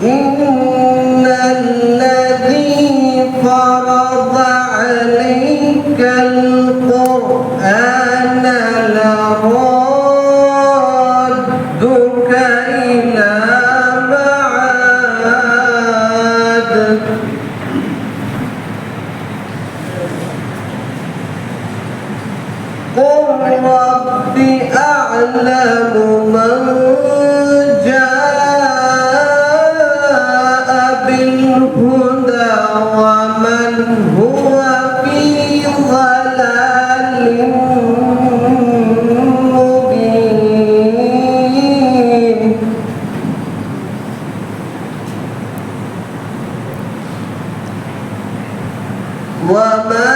إن الذي فرض عليك القرآن لرادك إلى معاد قل رب أعلم من جاء بالهدى ومن هو في ضلال مبين وما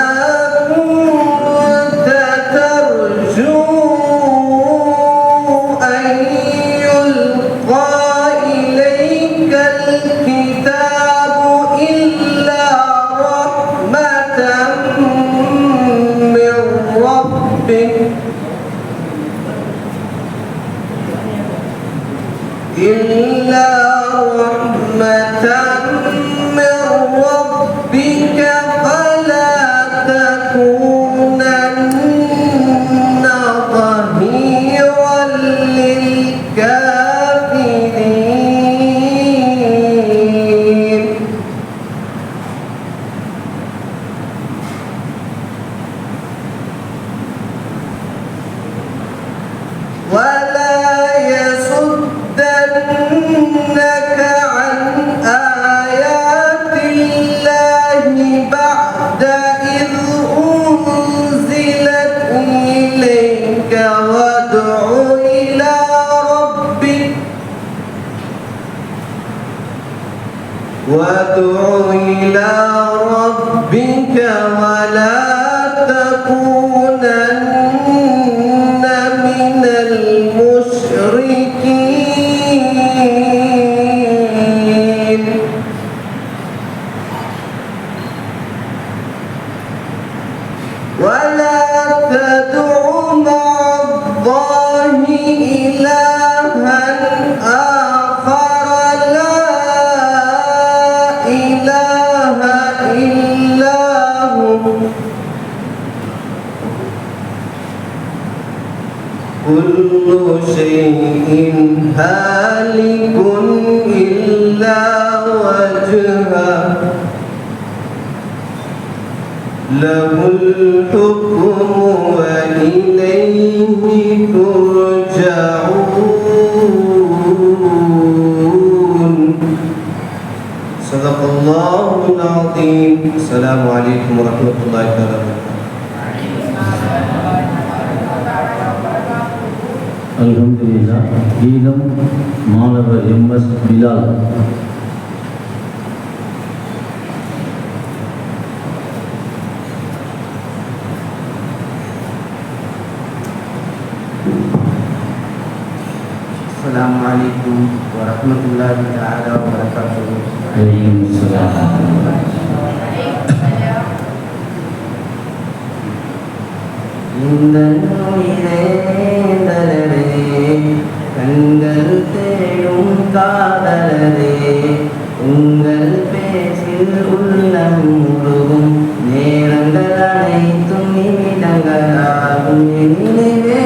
إلا رحمة من ربك فلا تكونن ظهيرا للكافرين ولا يصدنك عن آيات الله بعد إذ أنزلت إليك وادع إلى ربك ولا تكونن من المشركين ولا تدع مع الله إلها آخر لا إله إلا هو كل شيء هالك إلا وجهه له الحكم وإليه ترجعون صدق الله العظيم. السلام عليكم ورحمة الله وبركاته. அல்ஹம்துலில்லாஹ். கீதம் மாணவர் MS. Bilal. Assalamualaikum warahmatullahi taala wabarakatuh. கண்கள் தேடும் காதலரே உங்கள் பேச்சில் உள்ளம் முழுகும் நேரங்கள் அனைத்தும் நிமிடங்களாகும் நினைவே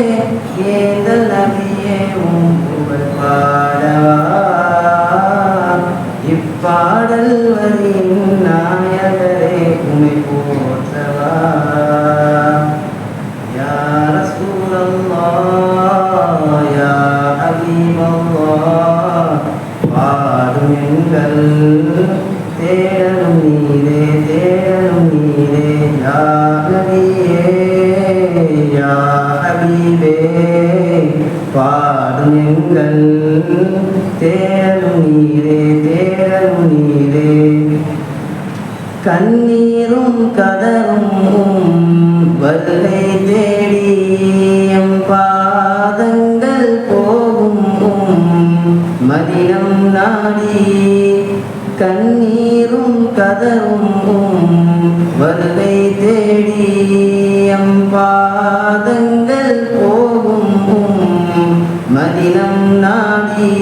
ஏந்தல் நபியே உம் புகழ் பாடவா இப்பாடல் வரியின் நாயகரே உமை போற்றவா யா ரசூலல்லாஹ் யா ஹபீபல்லாஹ் பாடும் எங்கள் தேடலும் நீரே யா நபியே யா ஹபீபே பாடும் எங்கள் தேடலும் நீரே கண்ணீரும் கதரும் வல்லை தேடியம் பாதங்கள் போகும் மதினம் நாடி கண்ணீரும் கதரும் வல்லை தேடியம் பாதங்கள் போகும் மதினம் நாடி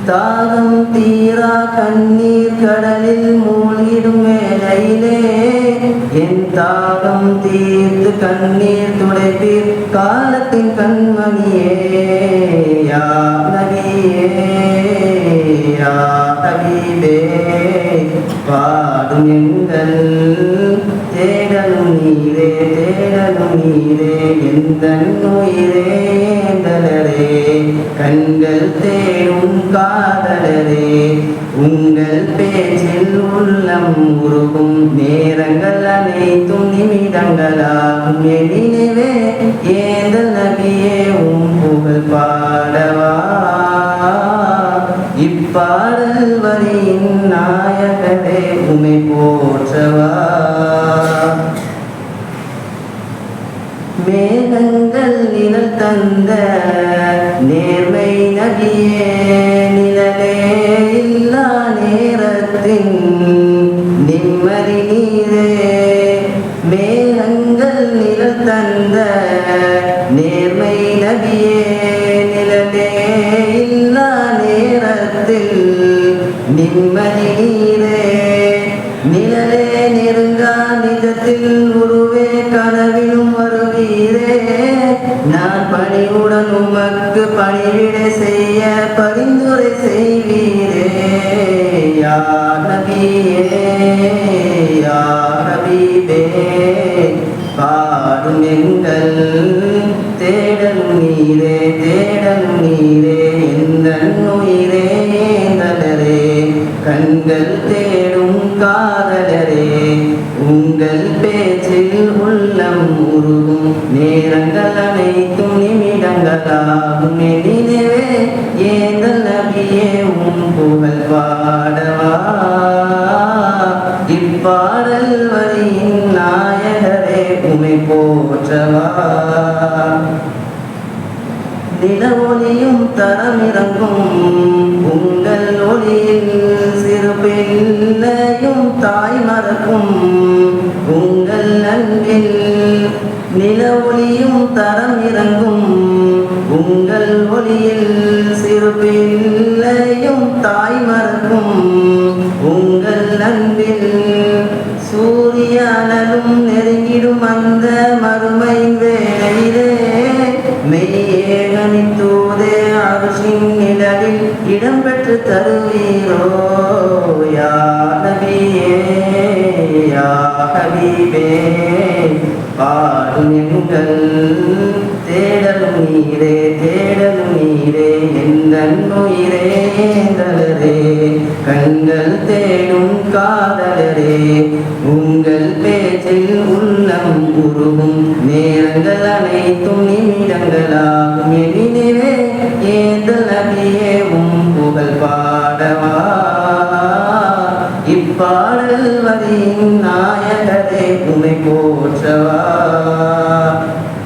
தாகம் தீரா கண்ணீர் கடலில் மூழ்கிடும் வேளையிலே என் தாகம் தீர்த்து கண்ணீர் துடைப்பீர் காலத்தின் கண்மணியே யா நபியே யா ஹபீபே பாடும் எங்கள் தேடலும் நீரே எந்த உயிரே ஏந்தலரே கண்கள் தேடும் காதலரே உங்கள் பேச்சில் உள்ளம் உருகும் நேரங்கள் அனைத்தும் நிமிடங்களாகும் எனினவே ஏந்தல் நபியே புகழ் பாடவா இப்பாடல் வரியின் நாயகரே உமை போற்றவா மேகங்கள் நிழல் தந்த நேர்மை நபியே நிழலே இல்லா நேரத்தின் நிம்மதி நீரே மேகங்கள் நிழல் தந்த நேர்மை நபியே நிழலே இல்லா நேரத்தில் நிம்மதி நீரே நிழலே நெருங்கா நிஜத்தில் உருவே கனவிலும் வருவீரே நான் பணிவுடன் உமக்கு பணிவிடை செய்ய பரிந்துரை செய்வீரே யா நபியே யா ஹபீபே பாடும் எங்கள் தேடலும் நீரே எந்த உயிரே ஏந்தலரே கண்கள் தேடும் காதலரே உங்கள் பேச்சில் உள்ளம் உருகும் நேரங்கள் அனைத்தும் நிமிடங்களாகும் எனினவே ஏந்தல் நபியே புகழ் பாடவா இப்பாடல் வரியின் நாயகரே உமை போற்றவா நில ஒளியும் தரமிறங்கும் உங்கள் ஒளியில் சிறு பிள்ளையும் தாய் மறக்கும் உங்கள் அன்பில் நில ஒளியும் தரமிறங்கும் உங்கள் ஒளியில் சிறு பிள்ளையும் தாய் மறக்கும் உங்கள் அன்பில் சூரியனும் நெருங்கிடும் அந்த மறுமை வேளையிலே மெய்யேகனின் தூதே அருஷின் நிழலில் இடம்பெற்று தருவீரோ யா நபியே யா ஹபீபே பாடும் எங்கள் தேடலும் நீரே எந்த உயிரே ஏந்தலரே கண்கள் தேடும் காதலரே உங்கள் பேச்சில் உள்ளம் உருகும் நேரங்கள் அனைத்தும் நிமிடங்களாகும் எனினவே ஏந்தல் நபியே புகழ் பாடவா இப்பாடல் வரியின் நாயகரே உமை போற்றவா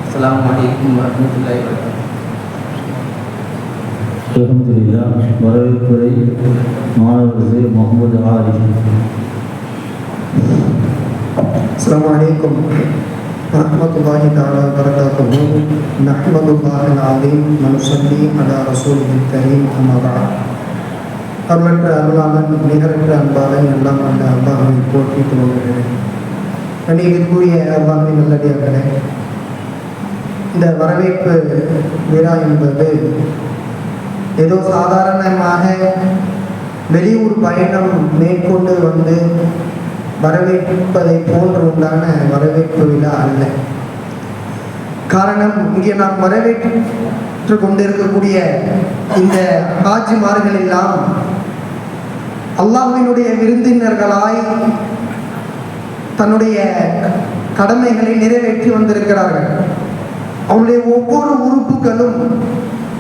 அஸ்ஸலாமு அலைக்கும் வரஹ்மத்துல்லாஹி வபரகாத்துஹு அல்ஹம்துலில்லாஹ் வரவேற்புரை மாணவர் முகமது ஆரிஃப். السلام عليكم ورحمة الله تعالى وبركاته نحمد الله العظيم ونصلي على رسوله الكريم أما بعد அருளற்ற அருளாளன் நிகரற்ற அன்பாளன் எல்லாம் அந்த அல்லாஹ்வை போற்றி துவங்குகிறேன். கண்ணியத்திற்குரிய அல்லாஹ்வின் நல்லடியார்களே, இந்த வரவேற்பு விழா என்பது ஏதோ சாதாரணமாக வெளியூர் பயணம் மேற்கொண்டு வந்து வரவேற்பதை போன்று உண்டான வரவேற்பு விழா அல்ல. காரணம், இங்கே நாம் வரவேற்று கொண்டிருக்கக்கூடிய இந்த ஹாஜிமார்கள் எல்லாம் அல்லாஹ்வினுடைய விருந்தினர்களாய் தன்னுடைய கடமைகளை நிறைவேற்றி வந்திருக்கிறார்கள். அவருடைய ஒவ்வொரு உறுப்புகளும்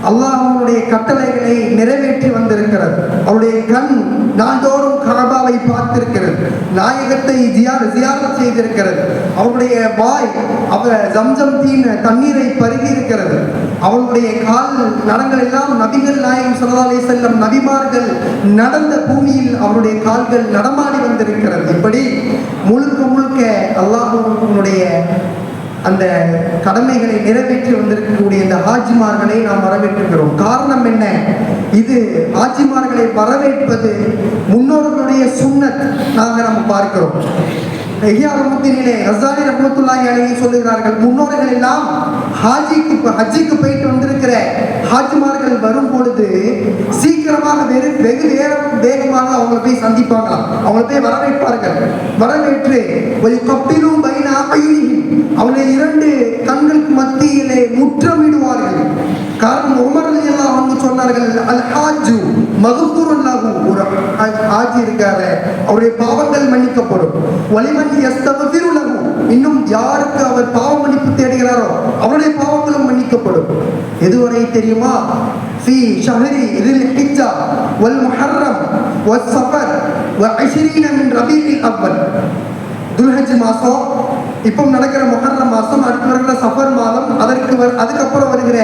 அல்லாஹ்வுடைய கட்டளைகளை நிறைவேற்றி வந்திருக்கிறது. அவருடைய கண் நாள்தோறும் கஅபாவை பார்த்திருக்கிறது, நாயகத்தை ஜியாரத் செய்திருக்கிறது. அவருடைய வாய் அவர் ஜம்ஜம் தண்ணீரை பருகி இருக்கிறது. அவருடைய கால் நடங்கள் எல்லாம் நபிகள் நாயகம் ஸல்லல்லாஹு அலைஹி வஸல்லம் நபிமார்கள் நடந்த பூமியில் அவருடைய கால்கள் நடமாடி வந்திருக்கிறது. இப்படி முழுக்க முழுக்க அல்லாஹ்வுடைய அந்த கடமைகளை நிறைவேற்றி வந்திருக்கக்கூடிய இந்த ஹாஜிமார்களை நாம் வரவேற்றுகிறோம். காரணம் என்ன? இது ஹாஜிமார்களை வரவேற்பது முன்னோர்களுடைய சுன்னத் நம்ம பார்க்கிறோம். ரஸாலி ரஹ்மத்துல்லாஹி அலைஹி சொல்லுகிறார்கள், முன்னோர்கள் எல்லாம் ஹஜ்ஜிக்கு போயிட்டு வந்திருக்கிற ஹாஜிமார்கள் வரும் பொழுது சீக்கிரமாக வெகு வேகமாக அவங்களை போய் சந்திப்பாங்களாம், அவங்களை போய் வரவேற்பார்கள். வரவேற்று ஒரு கப்பிலும் பைனா அவனை 2 கண்களுக்கு மத்தியிலே முற்றமிடுவார்கள். காரணம் உமர் ரலியல்லாஹு அன்ஹு சொன்னார்கள், அல் ஹாஜு மக்ஃபூருன் லஹு, ஒரு ஹாஜி இருக்காரு அவருடைய பாவங்கள் மன்னிக்கப்படும். வலிமன் யஸ்தக்ஃபிரு லஹு, இன்னும் யாருக்கு அவர் பாவ மன்னிப்பு தேடுகிறாரோ அவருடைய பாவங்களும் மன்னிக்கப்படும். எதுவரை தெரியுமா? ஃபீ ஷஹரி ذில் ஹிஜ்ஜா வல் முஹர்ரம் வஸ் ஸஃபர் வ 20 மின் ரபீஇல் அவ்வல். துல்ஹஜ் மாசம், இப்போ நடக்கிற முஹர்ரம் மாசம், அடுத்து வருகிற சஃபர் மாதம், அதுக்கப்புறம் வருகிற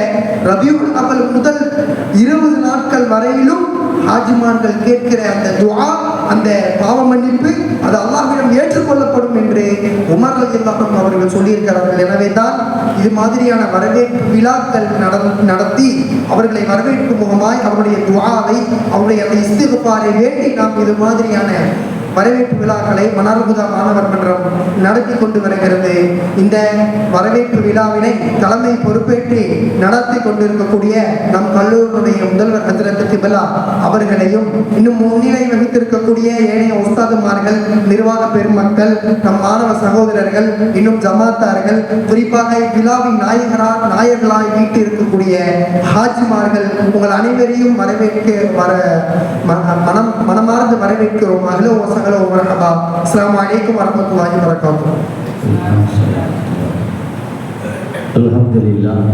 ரபியுல் அவ்வல் முதல் 20 நாட்கள் வரையிலும் ஹாஜிமார்கள் கேட்கிற அந்த துஆ, அந்த பாவ மன்னிப்பு, அது அல்லாஹ்விடம் ஏற்றுக்கொள்ளப்படும் என்று உமர் ரலியல்லாஹு அன்ஹு அவர்கள் சொல்லியிருக்கிறார்கள். எனவே தான் இது மாதிரியான வரவேற்பு விழாக்கள் நடத்தி அவர்களை வரவேற்கும் முகமாய் அவருடைய துஆவை, அவருடைய அந்த இஸ்திக்ஃபாரை வேண்டி நாம் இது மாதிரியான வரவேற்பு விழாக்களை மனார்குதா மாணவர் மன்றம் நடத்தி கொண்டு வருகிறது. இந்த வரவேற்பு விழாவினை தலைமை பொறுப்பேற்று நடத்தி கொண்டிருக்கக்கூடிய நம் கல்லூரியுடைய முதல்வர் ஹஜ்ரத் கிப்லா அவர்களையும், இன்னும் முன்னிலை வகித்திருக்கக்கூடிய ஏனைய உஸ்தாதுமார்கள், நிர்வாக பெருமக்கள், நம் மாணவ சகோதரர்கள், இன்னும் ஜமாத்தார்கள், குறிப்பாக விழாவின் நாயகர்களாய் வீட்டு இருக்கக்கூடிய ஹாஜிமார்கள், உங்கள் அனைவரையும் வரவேற்க மனமார்ந்து வரவேற்கிறோம். அஸ்ஸலாமு அலைக்கும் வரஹ்மத்துல்லாஹி வபரகாத்துஹு. அல்ஹம்துலில்லாஹ்.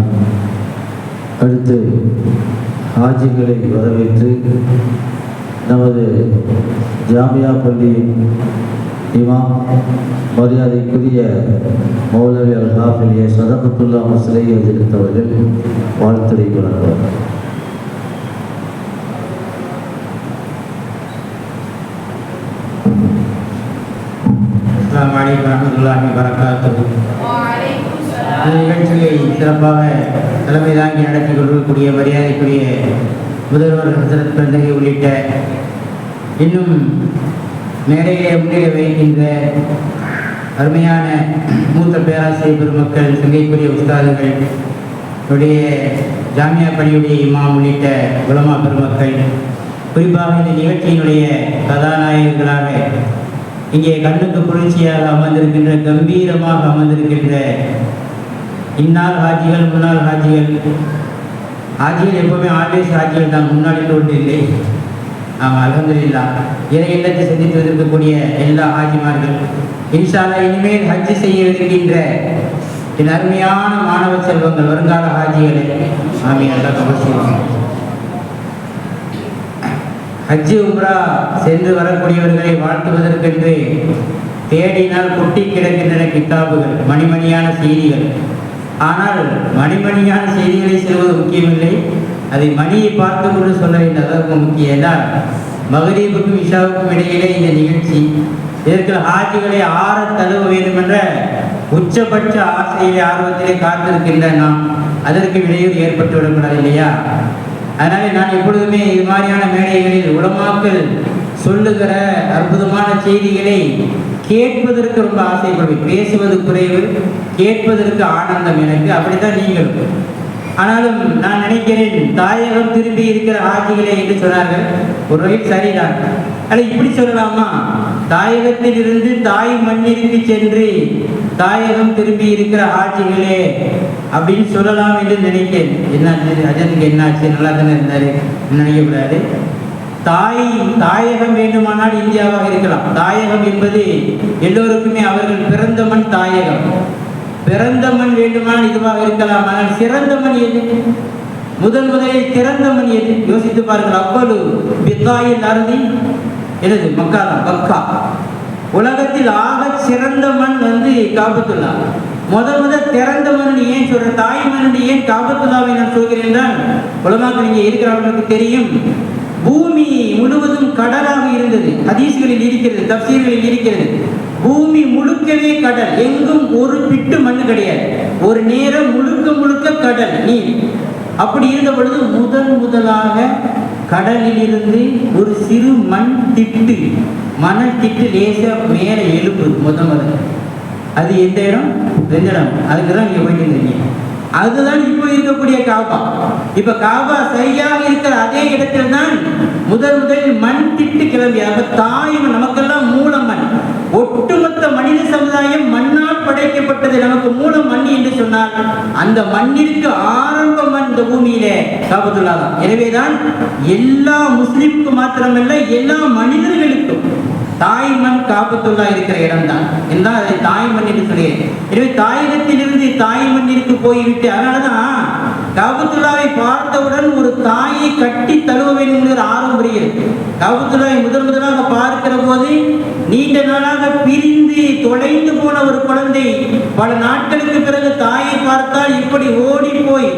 அடுத்து ஹாஜிகளை வரவேற்று நமது ஜாமியா பள்ளியின் இமாம் மரியாதைக்குரிய மௌலவி அல் ஹாஃபில் சதகத்துல்லா மஸ்லை எதிர்த்தவர்கள் வாழ்த்துரை வழங்குவார். அஸ்ஸலாமு அலைக்கும் வரஹ்மத்துல்லாஹி வபரகாத்துஹு. நிகழ்ச்சியை சிறப்பாக தலைமை தாங்கி நடத்தி கொண்டிருக்கக்கூடிய மரியாதைக்குரிய முதல்வர் ஹசரத் பெருந்தகை உள்ளிட்ட இன்னும் மேடையிலே முன்னிலை வைக்கின்ற அருமையான மூத்த பேராசிரியர் பெருமக்கள், சங்கைக்குரிய உஸ்தாதுகள், ஜாமியா பள்ளியுடைய இமாம் உள்ளிட்ட உலமா பெருமக்கள், குறிப்பாக இந்த நிகழ்ச்சியினுடைய கதாநாயகர்களாக இங்கே கண்ணுக்கு குளிர்ச்சியாக அமர்ந்திருக்கின்ற, கம்பீரமாக அமர்ந்திருக்கின்ற இந்நாள் ஹாஜிகள், முன்னாள் ஹாஜிகள். ஹாஜிகள் எப்போவுமே ஆல்வேஸ் ஹாஜிகள் தான், முன்னாடி ஒன்று இல்லை. ஆமாம், அல்ஹம்துலில்லாஹ். இறை இல்லத்தை சந்தித்து வந்திருக்கக்கூடிய எல்லா ஹாஜிமார்கள், இன்ஷா அல்லாஹ் இனிமேல் ஹஜ்ஜு செய்ய இருக்கின்ற என் அருமையான மாணவ செல்வங்கள், வருங்கால ஹாஜிகளே, ஆமீன். அல்லாஹ் கபூல் செய்வான். ஹஜ்ஜு உம்ரா சென்று வரக்கூடியவர்களை வாழ்த்துவதற்கென்று தேடினால் கொட்டி கிடக்கின்றன கித்தாபுகள், மணிமணியான செய்திகள். ஆனால் மணிமணியான செய்திகளை சொல்வது முக்கியமில்லை, அதை மணியை பார்த்து கொண்டு சொல்ல வேண்டியது முக்கியம். என்றால் மகரீபுக்கும் இஷாவுக்கும் இடையிலே இந்த நிகழ்ச்சி, இதற்கு ஹாஜிகளை ஆற தழுவ வேண்டும் என்ற உச்சபட்ச ஆசையிலே, ஆர்வத்திலே காத்திருக்கின்ற நாம் அதற்கு இடையூறு ஏற்பட்டு விடக்கூடாது இல்லையா? அதனால நான் எப்பொழுதுமே இது மாதிரியான மேடைகளில் உலமாக்கள் சொல்லுகிற அற்புதமான செய்திகளை கேட்பதற்கு ரொம்ப ஆசைப்படுவேன். பேசுவது குறைவு, கேட்பதற்கு ஆனந்தம் எனக்கு. அப்படித்தான் நீங்களும். ஆனாலும் நான் நினைக்கிறேன், தாயகம் திரும்பி இருக்கிற ஹாஜிகளே என்று சொன்னார்கள். ஒரு வகையில் சரிதான். ஆனால் இப்படி சொல்லலாமா? தாயகத்தில் இருந்து தாய் மண்ணிற்கு சென்று தாயகம் திரும்பி இருக்கிற ஹாஜிகளே அப்படின்னு சொல்லலாம் என்று நினைக்கிறேன். என்னாச்சு அஜனுக்கு, என்னாச்சு, நல்லா தானே இருந்தாரு, நினைக்கக்கூடாது. தாயகம் வேண்டுமானால் இந்தியாவாக இருக்கலாம். தாயகம் என்பது எல்லோருக்குமே அவர்கள் பிறந்த மண் தாயகம். பிறந்த மண் வேண்டுமானால் இதுவாக இருக்கலாம். ஆனால் சிறந்த மண் எது? முதலில் திறந்த மண் எது? யோசித்து பாருங்கள். அவ்வளவு பித்தாயில் அருதி எனது மக்காதான், மக்கா. உலகத்தில் ஆக சிறந்த மண் காபத்துல்லா. முதல் திறந்த மண் ஏன் சொல்ற? தாய் மண் ஏன் காபத்துல்லாவை நான் சொல்கிறேன் என்றால், உலமாக்கள் இங்கே இருக்கிறவர்களுக்கு தெரியும், பூமி முழுவதும் கடலாக இருந்தது. ஹதீஸ்களில் இருக்கிறது, தப்சீர்களில் இருக்கிறது. பூமி முழு முழுக்கவே கடல், எங்கும் ஒரு பிட்டு மண்ணு கிடையாது. ஒரு நேரம் முழுக்க முழுக்க கடல் நீர். அப்படி இருந்த பொழுது முதலாக கடலிலிருந்து ஒரு சிறு மண் திட்டு, மணல் திட்டு லேசா மேலே எழுப்புது முதல். அது எந்த இடம்? 2 இடம். அதுக்கு தான் நீங்க போயிட்டு இருந்தீங்க. அதுதான் இப்போ இருக்கக்கூடிய காபா. இப்ப காபா சரியாக இருக்கிற அதே இடத்தில் தான் முதலில் மண் திட்டு கிளம்பி. அப்ப தாய் நமக்கெல்லாம் மூல மண். ஒட்டுமொத்த மனித சமுதாயம் மண்ணால் படைக்கப்பட்டது. நமக்கு மூல மண் என்று சொன்னால் அந்த மண்ணிற்கு ஆரம்ப மண் இந்த பூமியிலே காபத்துல்லா தான். எனவேதான் எல்லா முஸ்லிமுக்கு மாத்திரமல்ல, எல்லா மனிதர்களுக்கும் தாய் மண் காபத்துல்லா இருக்கிற இடம் தான். என்றால் அதை தாய் மண் என்று சொல்கிறேன். எனவே தாயகத்திலிருந்து தாய் மண்ணிற்கு போய்விட்டு, அதனாலதான் காபத்துல்லாவை பார்த்தவுடன் ஒரு தாயை கட்டி தழுவ வேண்டும் என்கிற ஆர்வம் வருகிறது. காபத்துல்லாவை முதலாக பார்க்கிற போது நீண்ட நாளாக பிரிந்து தொலைந்து போன ஒரு குழந்தை பல நாட்களுக்கு பிறகு தாயை பார்த்தால் இப்படி ஓடி போய்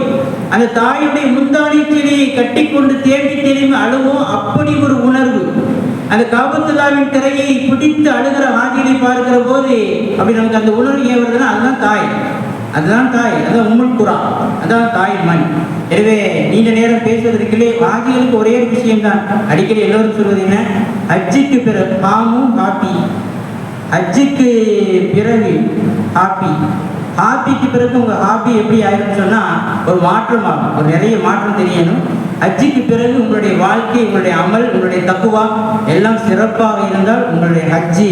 அந்த தாயுடைய முந்தானை கிளியை கட்டி கொண்டு தேம்பி அழுவோம். அப்படி ஒரு உணர்வு. அந்த காபத்துல்லாவின் திரையை பிடித்து அழுகிற ஹாஜிகளை பார்க்கிற போது அப்படி நமக்கு அந்த உணர்வு ஏன் வருதுன்னா அதுதான் தாய், அதுதான் தாய், அதான் உம்முல் குரா, அதான் தாய் மண். எனவே நீண்ட நேரம் பேசுவதற்குள்ளே ஹாஜிகளுக்கு ஒரே ஒரு விஷயம்தான் அடிக்கடி எல்லோரும் சொல்வது என்ன, ஹஜ்ஜுக்கு பிறகு பாமும் ஹாப்பி, ஹஜ்ஜுக்கு பிறகு ஹாப்பி, ஹாப்பிக்கு பிறகு உங்கள் ஹாப்பி எப்படி ஆயிருன்னு சொன்னால் ஒரு மாற்றம் ஆகும், ஒரு நிறைய மாற்றம் தெரியணும். ஹஜ்ஜுக்கு பிறகு உங்களுடைய வாழ்க்கை, உங்களுடைய அமல், உங்களுடைய தக்குவா எல்லாம் சிறப்பாக இருந்தால் உங்களுடைய ஹஜ்ஜி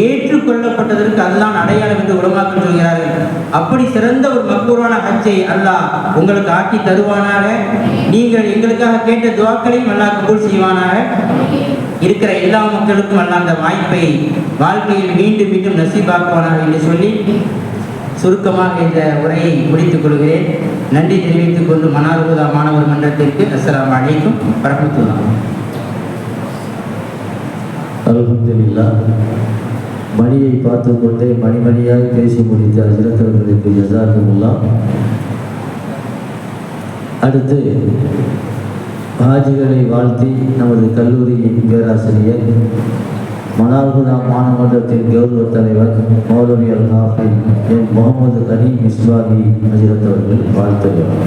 ஏற்றுக்கொள்ளப்பட்டதற்கு அதுதான் அடையாளம் என்று உலமாக்கள் சொல்கிறார்கள். அப்படி சிறந்த ஒரு மக்பூரான ஹஜ்ஜை அல்லாஹ் உங்களுக்கு ஆக்கி தருவானாக. நீங்கள் எங்களுக்காக கேட்ட துவாக்களையும் அல்லாஹ் கபூல் செய்வானாக. இருக்கிற எல்லா மக்களுக்கும் அல்லாஹ் அந்த வாய்ப்பை வாழ்க்கையில் மீண்டும் மீண்டும் நசீபாக்குவானாக என்று சொல்லி சுருக்கமாக இந்த உரையை முடித்துக் கொள்கிறேன். நன்றி தெரிவித்துக் கொண்டு மனார்ஹுதா மாணவர் மன்றத்திற்கு அஸ்ஸலாமு அலைக்கும் வரஹ்மத்துல்லாஹ். அல்ஹம்துலில்லாஹ். மணியை பார்த்து கொண்டே மணிமணியாக பேசி முடித்த ஹஜ்ரத் அவர்களுக்கு ஜஸாக்குமுல்லாஹ். அடுத்து ஹாஜிகளை வாழ்த்தி நமது கல்லூரியின் பேராசிரியர், மனார்ஹுதா மாநகரத்தின் கௌரவ தலைவர் மௌலவி அல்-ஹாஃபிஸ் என் முகமது அலி மிஸ்பாஹி ஹஜ்ரத் அவர்கள் வாழ்த்துகிறார்.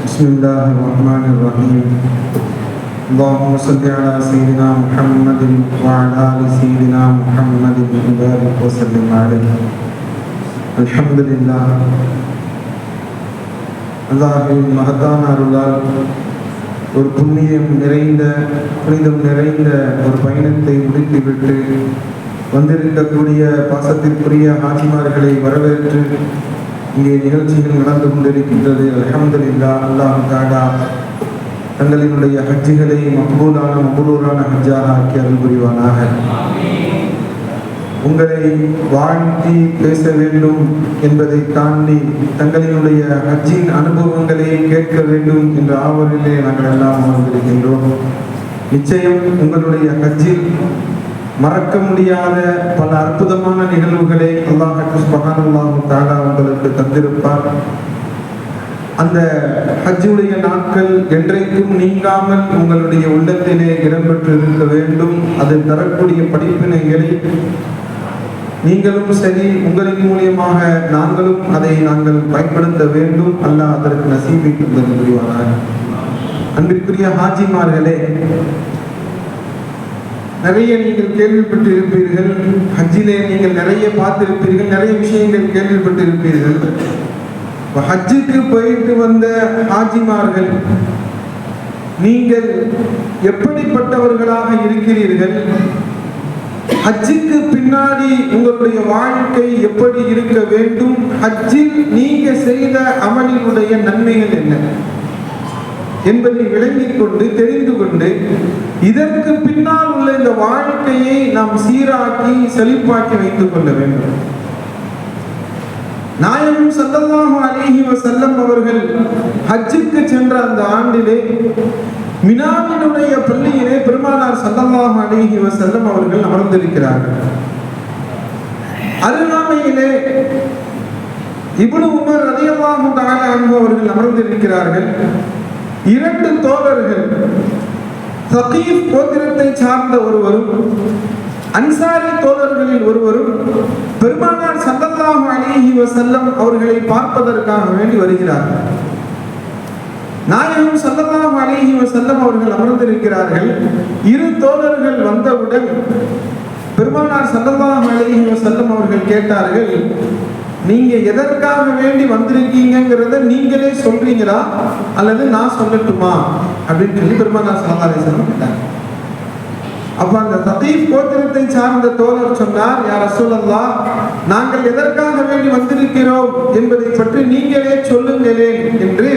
பிஸ்மில்லாஹிர் ரஹ்மானிர் ரஹீம். அல்லாஹும்ம ஸல்லி அலா சய்யிதினா முஹம்மதின் வ அலா ஆலி சய்யிதினா முஹம்மதின் வ பாரிக் வ ஸல்லிம் அலைஹி. அல்ஹம்துலில்லாஹ். அல்லாஹ்வின் மகத்தான அருளால் ஒரு புனிதம் நிறைந்த ஒரு பயணத்தை முடித்துவிட்டு வந்திருக்கக்கூடிய பாசத்திற்குரிய ஹாஜிமார்களை வரவேற்று இங்கே நிகழ்ச்சிகள் நடந்து கொண்டிருக்கின்றது. அல்ஹம்துலில்லாஹ். அல்லாஹ் தஆலா தங்களினுடைய ஹஜ்ஜுகளை மக்பூலான ஹஜ்ஜாக ஆக்கி அருள் புரிவானாக. உங்களை வாழ்த்தி பேச வேண்டும் என்பதை தாண்டி தங்களினுடைய ஹஜ்ஜின் அனுபவங்களை கேட்க வேண்டும் என்ற ஆவலிலே நாங்கள் எல்லாம் அமர்ந்திருக்கின்றோம். நிச்சயம் உங்களுடைய ஹஜ்ஜில் மறக்க முடியாத பல அற்புதமான நிகழ்வுகளை அல்லாஹ் சுப்ஹானல்லாஹு தஆலா உங்களுக்கு தந்திருப்பார். அந்த ஹஜ்ஜுடைய நாட்கள் என்றைக்கும் நீங்காமல் உங்களுடைய உள்ளத்திலே இடம்பெற்று இருக்க வேண்டும். அது தரக்கூடிய படிப்பினைகளை நீங்களும் சரி, உங்களின் மூலியமாக நாங்களும் அதை பயன்படுத்த வேண்டும். அல்லாஹ் அதற்கு நசீபை தந்தது புரிவானாக. அன்பிற்குரிய ஹாஜிமார்களே, நிறைய நீங்கள் கேள்விப்பட்டு இருப்பீர்கள். ஹஜ்ஜிலே நீங்கள் நிறைய பார்த்திருப்பீர்கள், நிறைய விஷயங்கள் கேள்விப்பட்டு இருப்பீர்கள். ஹஜ்ஜுக்கு போயிட்டு வந்த ஹாஜிமார்கள் நீங்கள் எப்படிப்பட்டவர்களாக இருக்கிறீர்கள், ஹஜ்ஜுக்கு பின்னாடி உங்களுடைய வாழ்க்கை எப்படி இருக்க வேண்டும், ஹஜ்ஜில் நீங்க செய்த அமலினுடைய நன்மைகள் என்ன என்பதை விளங்கிக் கொண்டு தெரிந்து கொண்டு இதற்கு பின்னால் உள்ள இந்த வாழ்க்கையை நாம் சீராக்கி செழிப்பாக்கி வைத்துக் கொள்ள வேண்டும். நாயகம் ஸல்லல்லாஹு அலைஹி வஸல்லம் அவர்கள் ஹஜ்ஜுக்கு சென்ற அந்த ஆண்டிலே மினாவினுடைய பள்ளியிலே பெருமானார் ஸல்லல்லாஹு அலைஹி வஸல்லம் அவர்கள் அமர்ந்திருக்கிறார்கள். அருகாமையிலே இப்னு உமர் ரலியல்லாஹு தஆலா அன்ஹு அவர்கள் அமர்ந்திருக்கிறார்கள். 2 தோழர்கள் சகீஃப் கோத்திரத்தை சார்ந்த ஒருவரும் அன்சாரி தோழர்களில் ஒருவரும் பெருமானார் ஸல்லல்லாஹு அலைஹி வஸல்லம் அவர்களை பார்ப்பதற்காக வேண்டி வருகிறார்கள். நாயகம் ஸல்லல்லாஹு அலைஹி வஸல்லம் அவர்கள் அமர்ந்திருக்கிறார்கள். 2 தோழர்கள் வந்தவுடன் பெருமானார் ஸல்லல்லாஹு அலைஹி வஸல்லம் அவர்கள் கேட்டார்கள், நீங்க எதற்காக வேண்டி வந்திருக்கீங்கிறத நீங்களே சொல்றீங்களா அல்லது நான் சொல்லட்டுமா அப்படின்னு சொல்லி பெருமானார் ஸல்லல்லாஹு அலைஹி வஸல்லம் கேட்டாங்க. அப்ப அந்த சகீஃப் கோத்திரத்தை சார்ந்த தோழர் சொன்னார், யா ரசூலல்லாஹ், நாங்கள் எதற்காக வேண்டி வந்திருக்கிறோம் என்பதை பற்றி நீங்களே சொல்லுங்களேன் என்று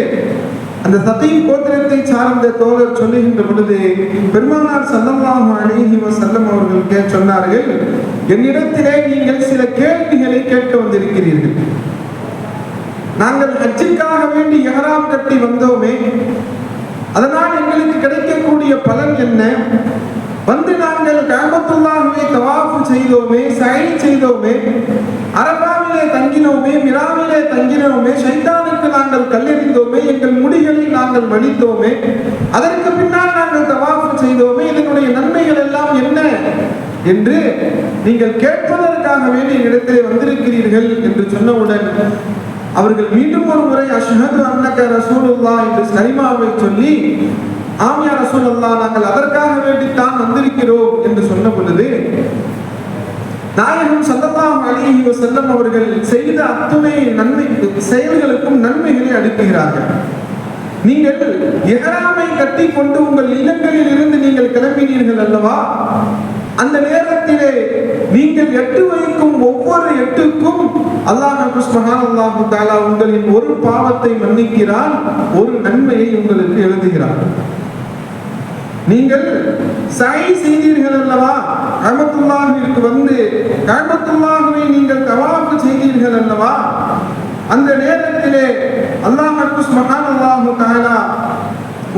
அந்த சகீஃப் கோத்திரத்தை சார்ந்த தோழர் சொல்லுகின்ற பொழுது பெருமானார் ஸல்லல்லாஹு அலைஹி வஸல்லம் அவர்கள் சொன்னார்கள், என்னிடத்திலே நீங்கள் சில கேள்விகளை கேட்க வந்திருக்கிறீர்கள். நாங்கள் ஹஜ்ஜுக்காக வேண்டி இஹ்ராம் கட்டி வந்தோமே, அதனால் எங்களுக்கு கிடைக்கக்கூடிய பலன் என்ன? வந்து நாங்கள் கஅபத்துல்லாஹ்வை தவாஃப் செய்தோமே, சஅய் செய்தோமே, அரபாவிலே தங்கினோமே, மினாவிலே தங்கினோமே, ஷைத்தானுக்கு நாங்கள் கல்லெறிந்தோமே, எங்கள் முடிகளை நாங்கள் மடித்தோமே, அதற்கு பின்னால் நாங்கள் தவாஃப் செய்தோமே, இதனுடைய நன்மைகள் எல்லாம் என்ன என்று நீங்கள் கேட்பதற்காக வேண்டிய இடத்திலே வந்திருக்கிறீர்கள் என்று சொன்னவுடன் அவர்கள் மீண்டும் ஒரு முறை அஷ்ஹது அன்னக ரசூலுல்லாஹ் என்று கலிமாவை சொல்லி, ஆம் யா ரசூலல்லாஹ், நாங்கள் அதற்காக வேண்டித்தான் வந்திருக்கிறோம் என்று சொன்ன பொழுது நாயகம் ஸல்லல்லாஹு அலைஹி வஸல்லம் அவர்கள் செய்த அத்துணை நன்மை செயல்களுக்கும் நன்மைகளை அடுக்குகிறார்கள். நீங்கள் இஹ்ராமை கட்டி கொண்டு உங்கள் இல்லங்களில் இருந்து நீங்கள் கிளம்பினீர்கள் அல்லவா, அந்த நேரத்திலே நீங்கள் எட்டு வைக்கும் ஒவ்வொரு எட்டுக்கும் அல்லாஹ் சுப்ஹானல்லாஹு தஆலா உங்களின் ஒரு பாவத்தை மன்னிக்கிறான், ஒரு நன்மையை உங்களுக்கு எழுதுகிறான். நீங்கள் சஅய் செய்தீர்கள் அல்லவா, கஅபத்துல்லாஹ்விற்கு வந்து கஅபத்துல்லாஹ்வை நீங்கள் தவாஃப் செய்தீர்கள் அல்லவா, அந்த நேரத்திலே அல்லாஹ் சுப்ஹானல்லாஹு தஆலா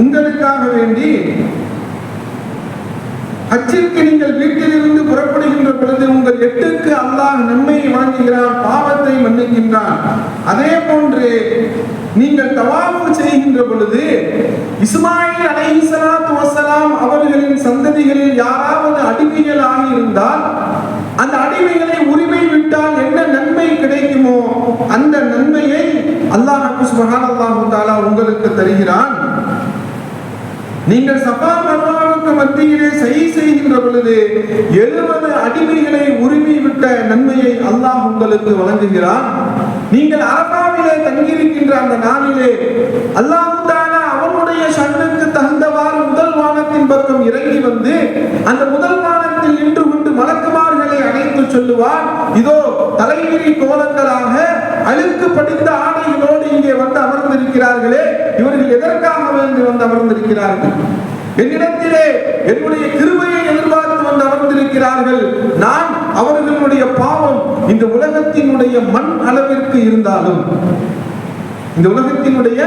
உங்களுக்காக வேண்டி ஹஜ்ஜிற்கு நீங்கள் வீட்டிலிருந்து புறப்படுகின்ற பொழுது உங்கள் எட்டுக்கு அல்லாஹ் நன்மையை வழங்குகிறான், பாவத்தை மன்னிக்கின்றான். அதே போன்று நீங்கள் தவாஃப் செய்கின்ற பொழுது இஸ்மாயில் அலைஹிஸ்ஸலாத்து வஸ்ஸலாம் அவர்களின் சந்ததிகளில் யாராவது அடிமைகள் ஆகியிருந்தால் அந்த அடிமைகளை உரிமை விட்டால் என்ன நன்மை கிடைக்குமோ அந்த நன்மையை அல்லாஹ் சுப்ஹானல்லாஹு தஆலா உங்களுக்கு தருகிறான். நீங்கள் சஃபா மர்வாவுக்கு மத்தியிலே சஹீ செய்கின்ற பொழுது 70 அடிமைகளை உரிமை விட்ட நன்மையை அல்லாஹ் உங்களுக்கு வழங்குகிறான். நீங்கள் அரபாவிலே தங்கியிருக்கின்ற அந்த நாளிலே அல்லாஹ் தஆலா அவனுடைய ஷர்னுக்கு தகுந்தவாறு முதல் வானத்தின் பக்கம் இறங்கி வந்து அந்த முதல் வானத்தில் நின்று கொண்டு மலக்குமார்களை அழைத்து சொல்லுவார், இதோ தலைவிரி கோலங்களாக அழுக்கு படித்த ஆடைகளோடு இங்கே வந்து அமர்ந்திருக்கிறார்களே, இவர்கள் எதற்காக வந்து அமர்ந்திருக்கிறார்கள்? என்னிடத்திலே என்னுடைய கிருபையை எதிர்பார்த்து வந்து அமர்ந்திருக்கிறார்கள். நான் அவர்களுடைய பாவம் இந்த உலகத்தினுடைய மண் அளவிற்கு இருந்தாலும், இந்த உலகத்தினுடைய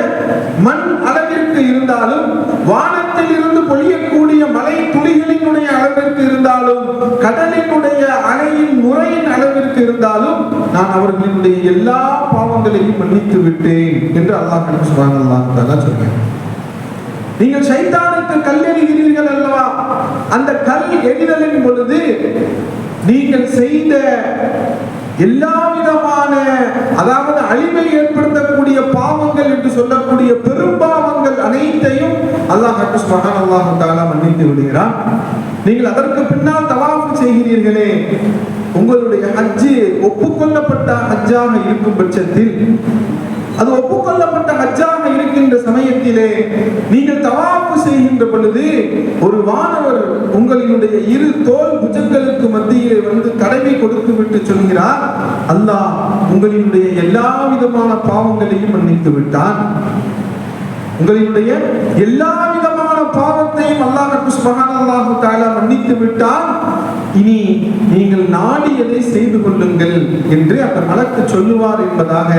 மண் அளவிற்கு இருந்தாலும், வானத்தில் இருந்து பொழியக்கூடிய மழை துளிகளினுடைய அளவிற்கு இருந்தாலும், கடலினுடைய அலையின் முறையின் அளவிற்கு இருந்தாலும் நான் அவர்களுடைய எல்லா பாவங்களையும் மன்னித்து விட்டேன் என்று அல்லாஹ் சுப்ஹானல்லாஹு தஆலா சொல்றார். நீங்கள் ஷைத்தானுக்கு கல் எறிகிறீர்கள் அல்லவா, அந்த கல் எறிதலின் பொழுது நீங்கள் செய்த எல்லா விதமான, அதாவது அழிவை ஏற்படுத்தக்கூடிய பாவங்கள் என்று சொல்லக்கூடிய பெரும்பாவங்கள் அனைத்தையும் அல்லாஹ் சுப்ஹானல்லாஹு தஆலா மன்னித்து விடுகிறான். நீங்கள் அதற்கு பின்னால் தவாஃப் செய்கிறீர்களே, உங்களுடைய ஹஜ்ஜு ஒப்புக்கொள்ளப்பட்ட ஹஜ்ஜாக இருக்கும் பட்சத்தில், அது ஒப்புக்கொள்ளப்பட்ட ஹஜ்ஜாக இருக்கின்ற சமயத்திலே நீங்கள் தவாஃப் செய்கின்ற பொழுது ஒரு வானவர் உங்களினுடைய 2 தோள் புஜங்களுக்கு மத்தியிலே வந்து தடவி கொடுத்து விட்டு சொல்கிறார், அல்லாஹ் உங்களினுடைய எல்லா விதமான பாவங்களையும் மன்னித்து விட்டான். உங்களுடைய எல்லா விதமான பாவத்தையும் அல்லாஹ் சுப்ஹானல்லாஹு தஆலா மன்னித்து விட்டான். இனி நீங்கள் நாடியதை செய்து கொள்ளுங்கள் என்று அந்த மலக்கு சொல்லுவார் என்பதாக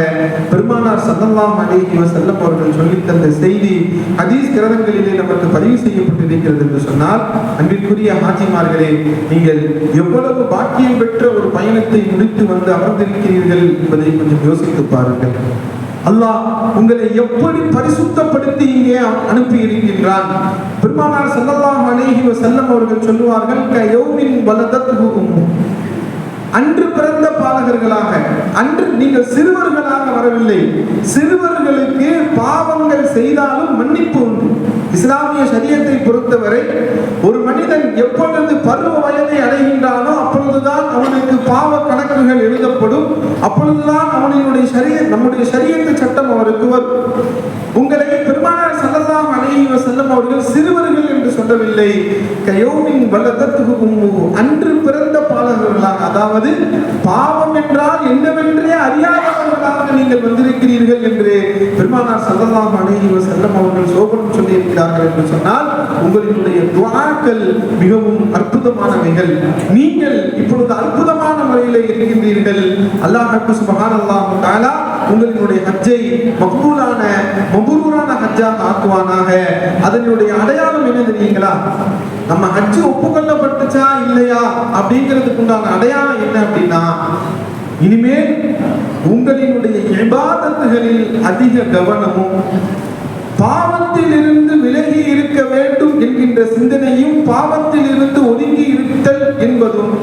பெருமானார் ஸல்லல்லாஹு அலைஹி வஸல்லம் அவர்கள் சொல்லித் தந்த செய்தி ஹதீஸ் கிரந்தங்களிலே நமக்கு பதிவு செய்யப்பட்டிருக்கிறது என்று சொன்னால், அன்பிற்குரிய ஹாஜிமார்களே, நீங்கள் எவ்வளவு பாக்கியம் பெற்ற ஒரு பயணத்தை முடித்து வந்து அமர்ந்திருக்கிறீர்கள் என்பதை கொஞ்சம் யோசித்து பாருங்கள். அல்லாஹ் உங்களை எப்படி பரிசுத்தப்படுத்தி இங்கே அனுப்பி இருக்கின்றான். பெருமானார் ஸல்லல்லாஹு அலைஹி வஸல்லம் அவர்கள் சொல்லுவார்கள், கயௌமின் வலதத்ஹு உம்மு, அன்று பிறந்த பாலகர்களாக, அன்று நீங்கள் சிறுவர்களாக வரவில்லை. சிறுவர்களுக்கு பாவங்கள் செய்தாலும் மன்னிப்பு உண்டு. இஸ்லாமிய ஷரியத்தை பொறுத்தவரை ஒரு மனிதன் எப்பொழுது பருவ வயதை அடைகின்றானோ அப்பொழுதுதான் அவனுக்கு பாவ கணக்குகள் எழுதப்படும். அப்பொழுதுதான் நம்முடைய ஷரியத்து சட்டம் அவருக்கு வரும். உங்களை பெருமானார் ஸல்லல்லாஹு அலைஹி வஸல்லம் அவர்கள் சிறுவர்கள் என்று சொல்லவில்லை. கயௌமின் வலதத்ஹு உம்மு, அன்று பிறந்த பாலகர்களாக, அதாவது பாவம் என்றால் என்னவென்றே அறியாதவர்களாக நீங்கள் வந்திருக்கிறீர்கள் என்று பெருமானார் ஸல்லல்லாஹு அலைஹி வஸல்லம் அவர்கள் சோபனம் சொல்லியிருக்கிறார்கள் என்று சொன்னால் உங்களுடைய துஆக்கள் மிகவும் அற்புதமானவைகள். நீங்கள் இப்பொழுது அற்புதமான முறையில் இருக்கின்றீர்கள். அல்லாஹ் சுப்ஹானல்லாஹு தஆலா உங்களுடைய ஹஜ்ஜை மக்பூலான மப்ரூரான ஹஜ்ஜாக ஆக்குவானாக. அதனுடைய அடையாளம் என்ன தெரியுங்களா? நம்ம ஹஜ்ஜு ஒப்புக்கொள்ளப்பட்டுச்சா இல்லையா அப்படிங்கிறதுக்கு உண்டான அடையாளம் என்ன அப்படின்னா, இனிமேல் உங்களினுடைய இபாதத்துகளில் அதிக கவனமும் பாவத்தில் இருந்து விலகி இருக்க வேண்டும் என்கின்ற சிந்தனையும் பாவத்தில் இருந்து ஒதுங்கி இருத்தல் என்பதும்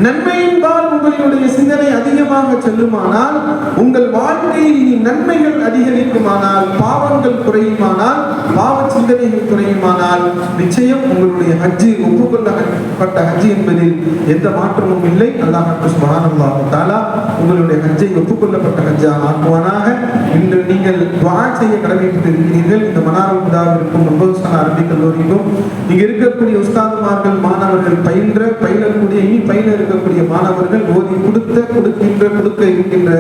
நன்மையின்பால் உங்களுடைய சிந்தனை அதிகமாக செல்லுமானால், உங்கள் வாழ்க்கையில் இனி நன்மைகள் அதிகரிக்குமானால், பாவங்கள் குறையுமானால், பாவ சிந்தனைகள் குறையுமானால், நிச்சயம் உங்களுடைய ஹஜ்ஜு ஒப்புக்கொள்ளப்பட்ட ஹஜ்ஜு என்பதில் எந்த மாற்றமும் இல்லை. அல்லாஹ் சுப்ஹானல்லாஹு தஆலா உங்களுடைய ஹஜ்ஜை ஒப்புக்கொள்ளப்பட்ட ஹஜ்ஜாக ஆக்குவானாக. இன்று நீங்கள் துஆ செய்ய கடமைப்பட்டிருக்கிறீர்கள். இந்த மனாருல் ஹுதாவிற்கும் நபவுசான அரபிக் கல்லூரிக்கும் இங்க இருக்கக்கூடிய உஸ்தாதுமார்கள், மாணவர்கள் பயிலக்கூடிய இனி பயில இருக்கக்கூடிய மாணவர்கள், ஓதி கொடுக்க இருக்கின்ற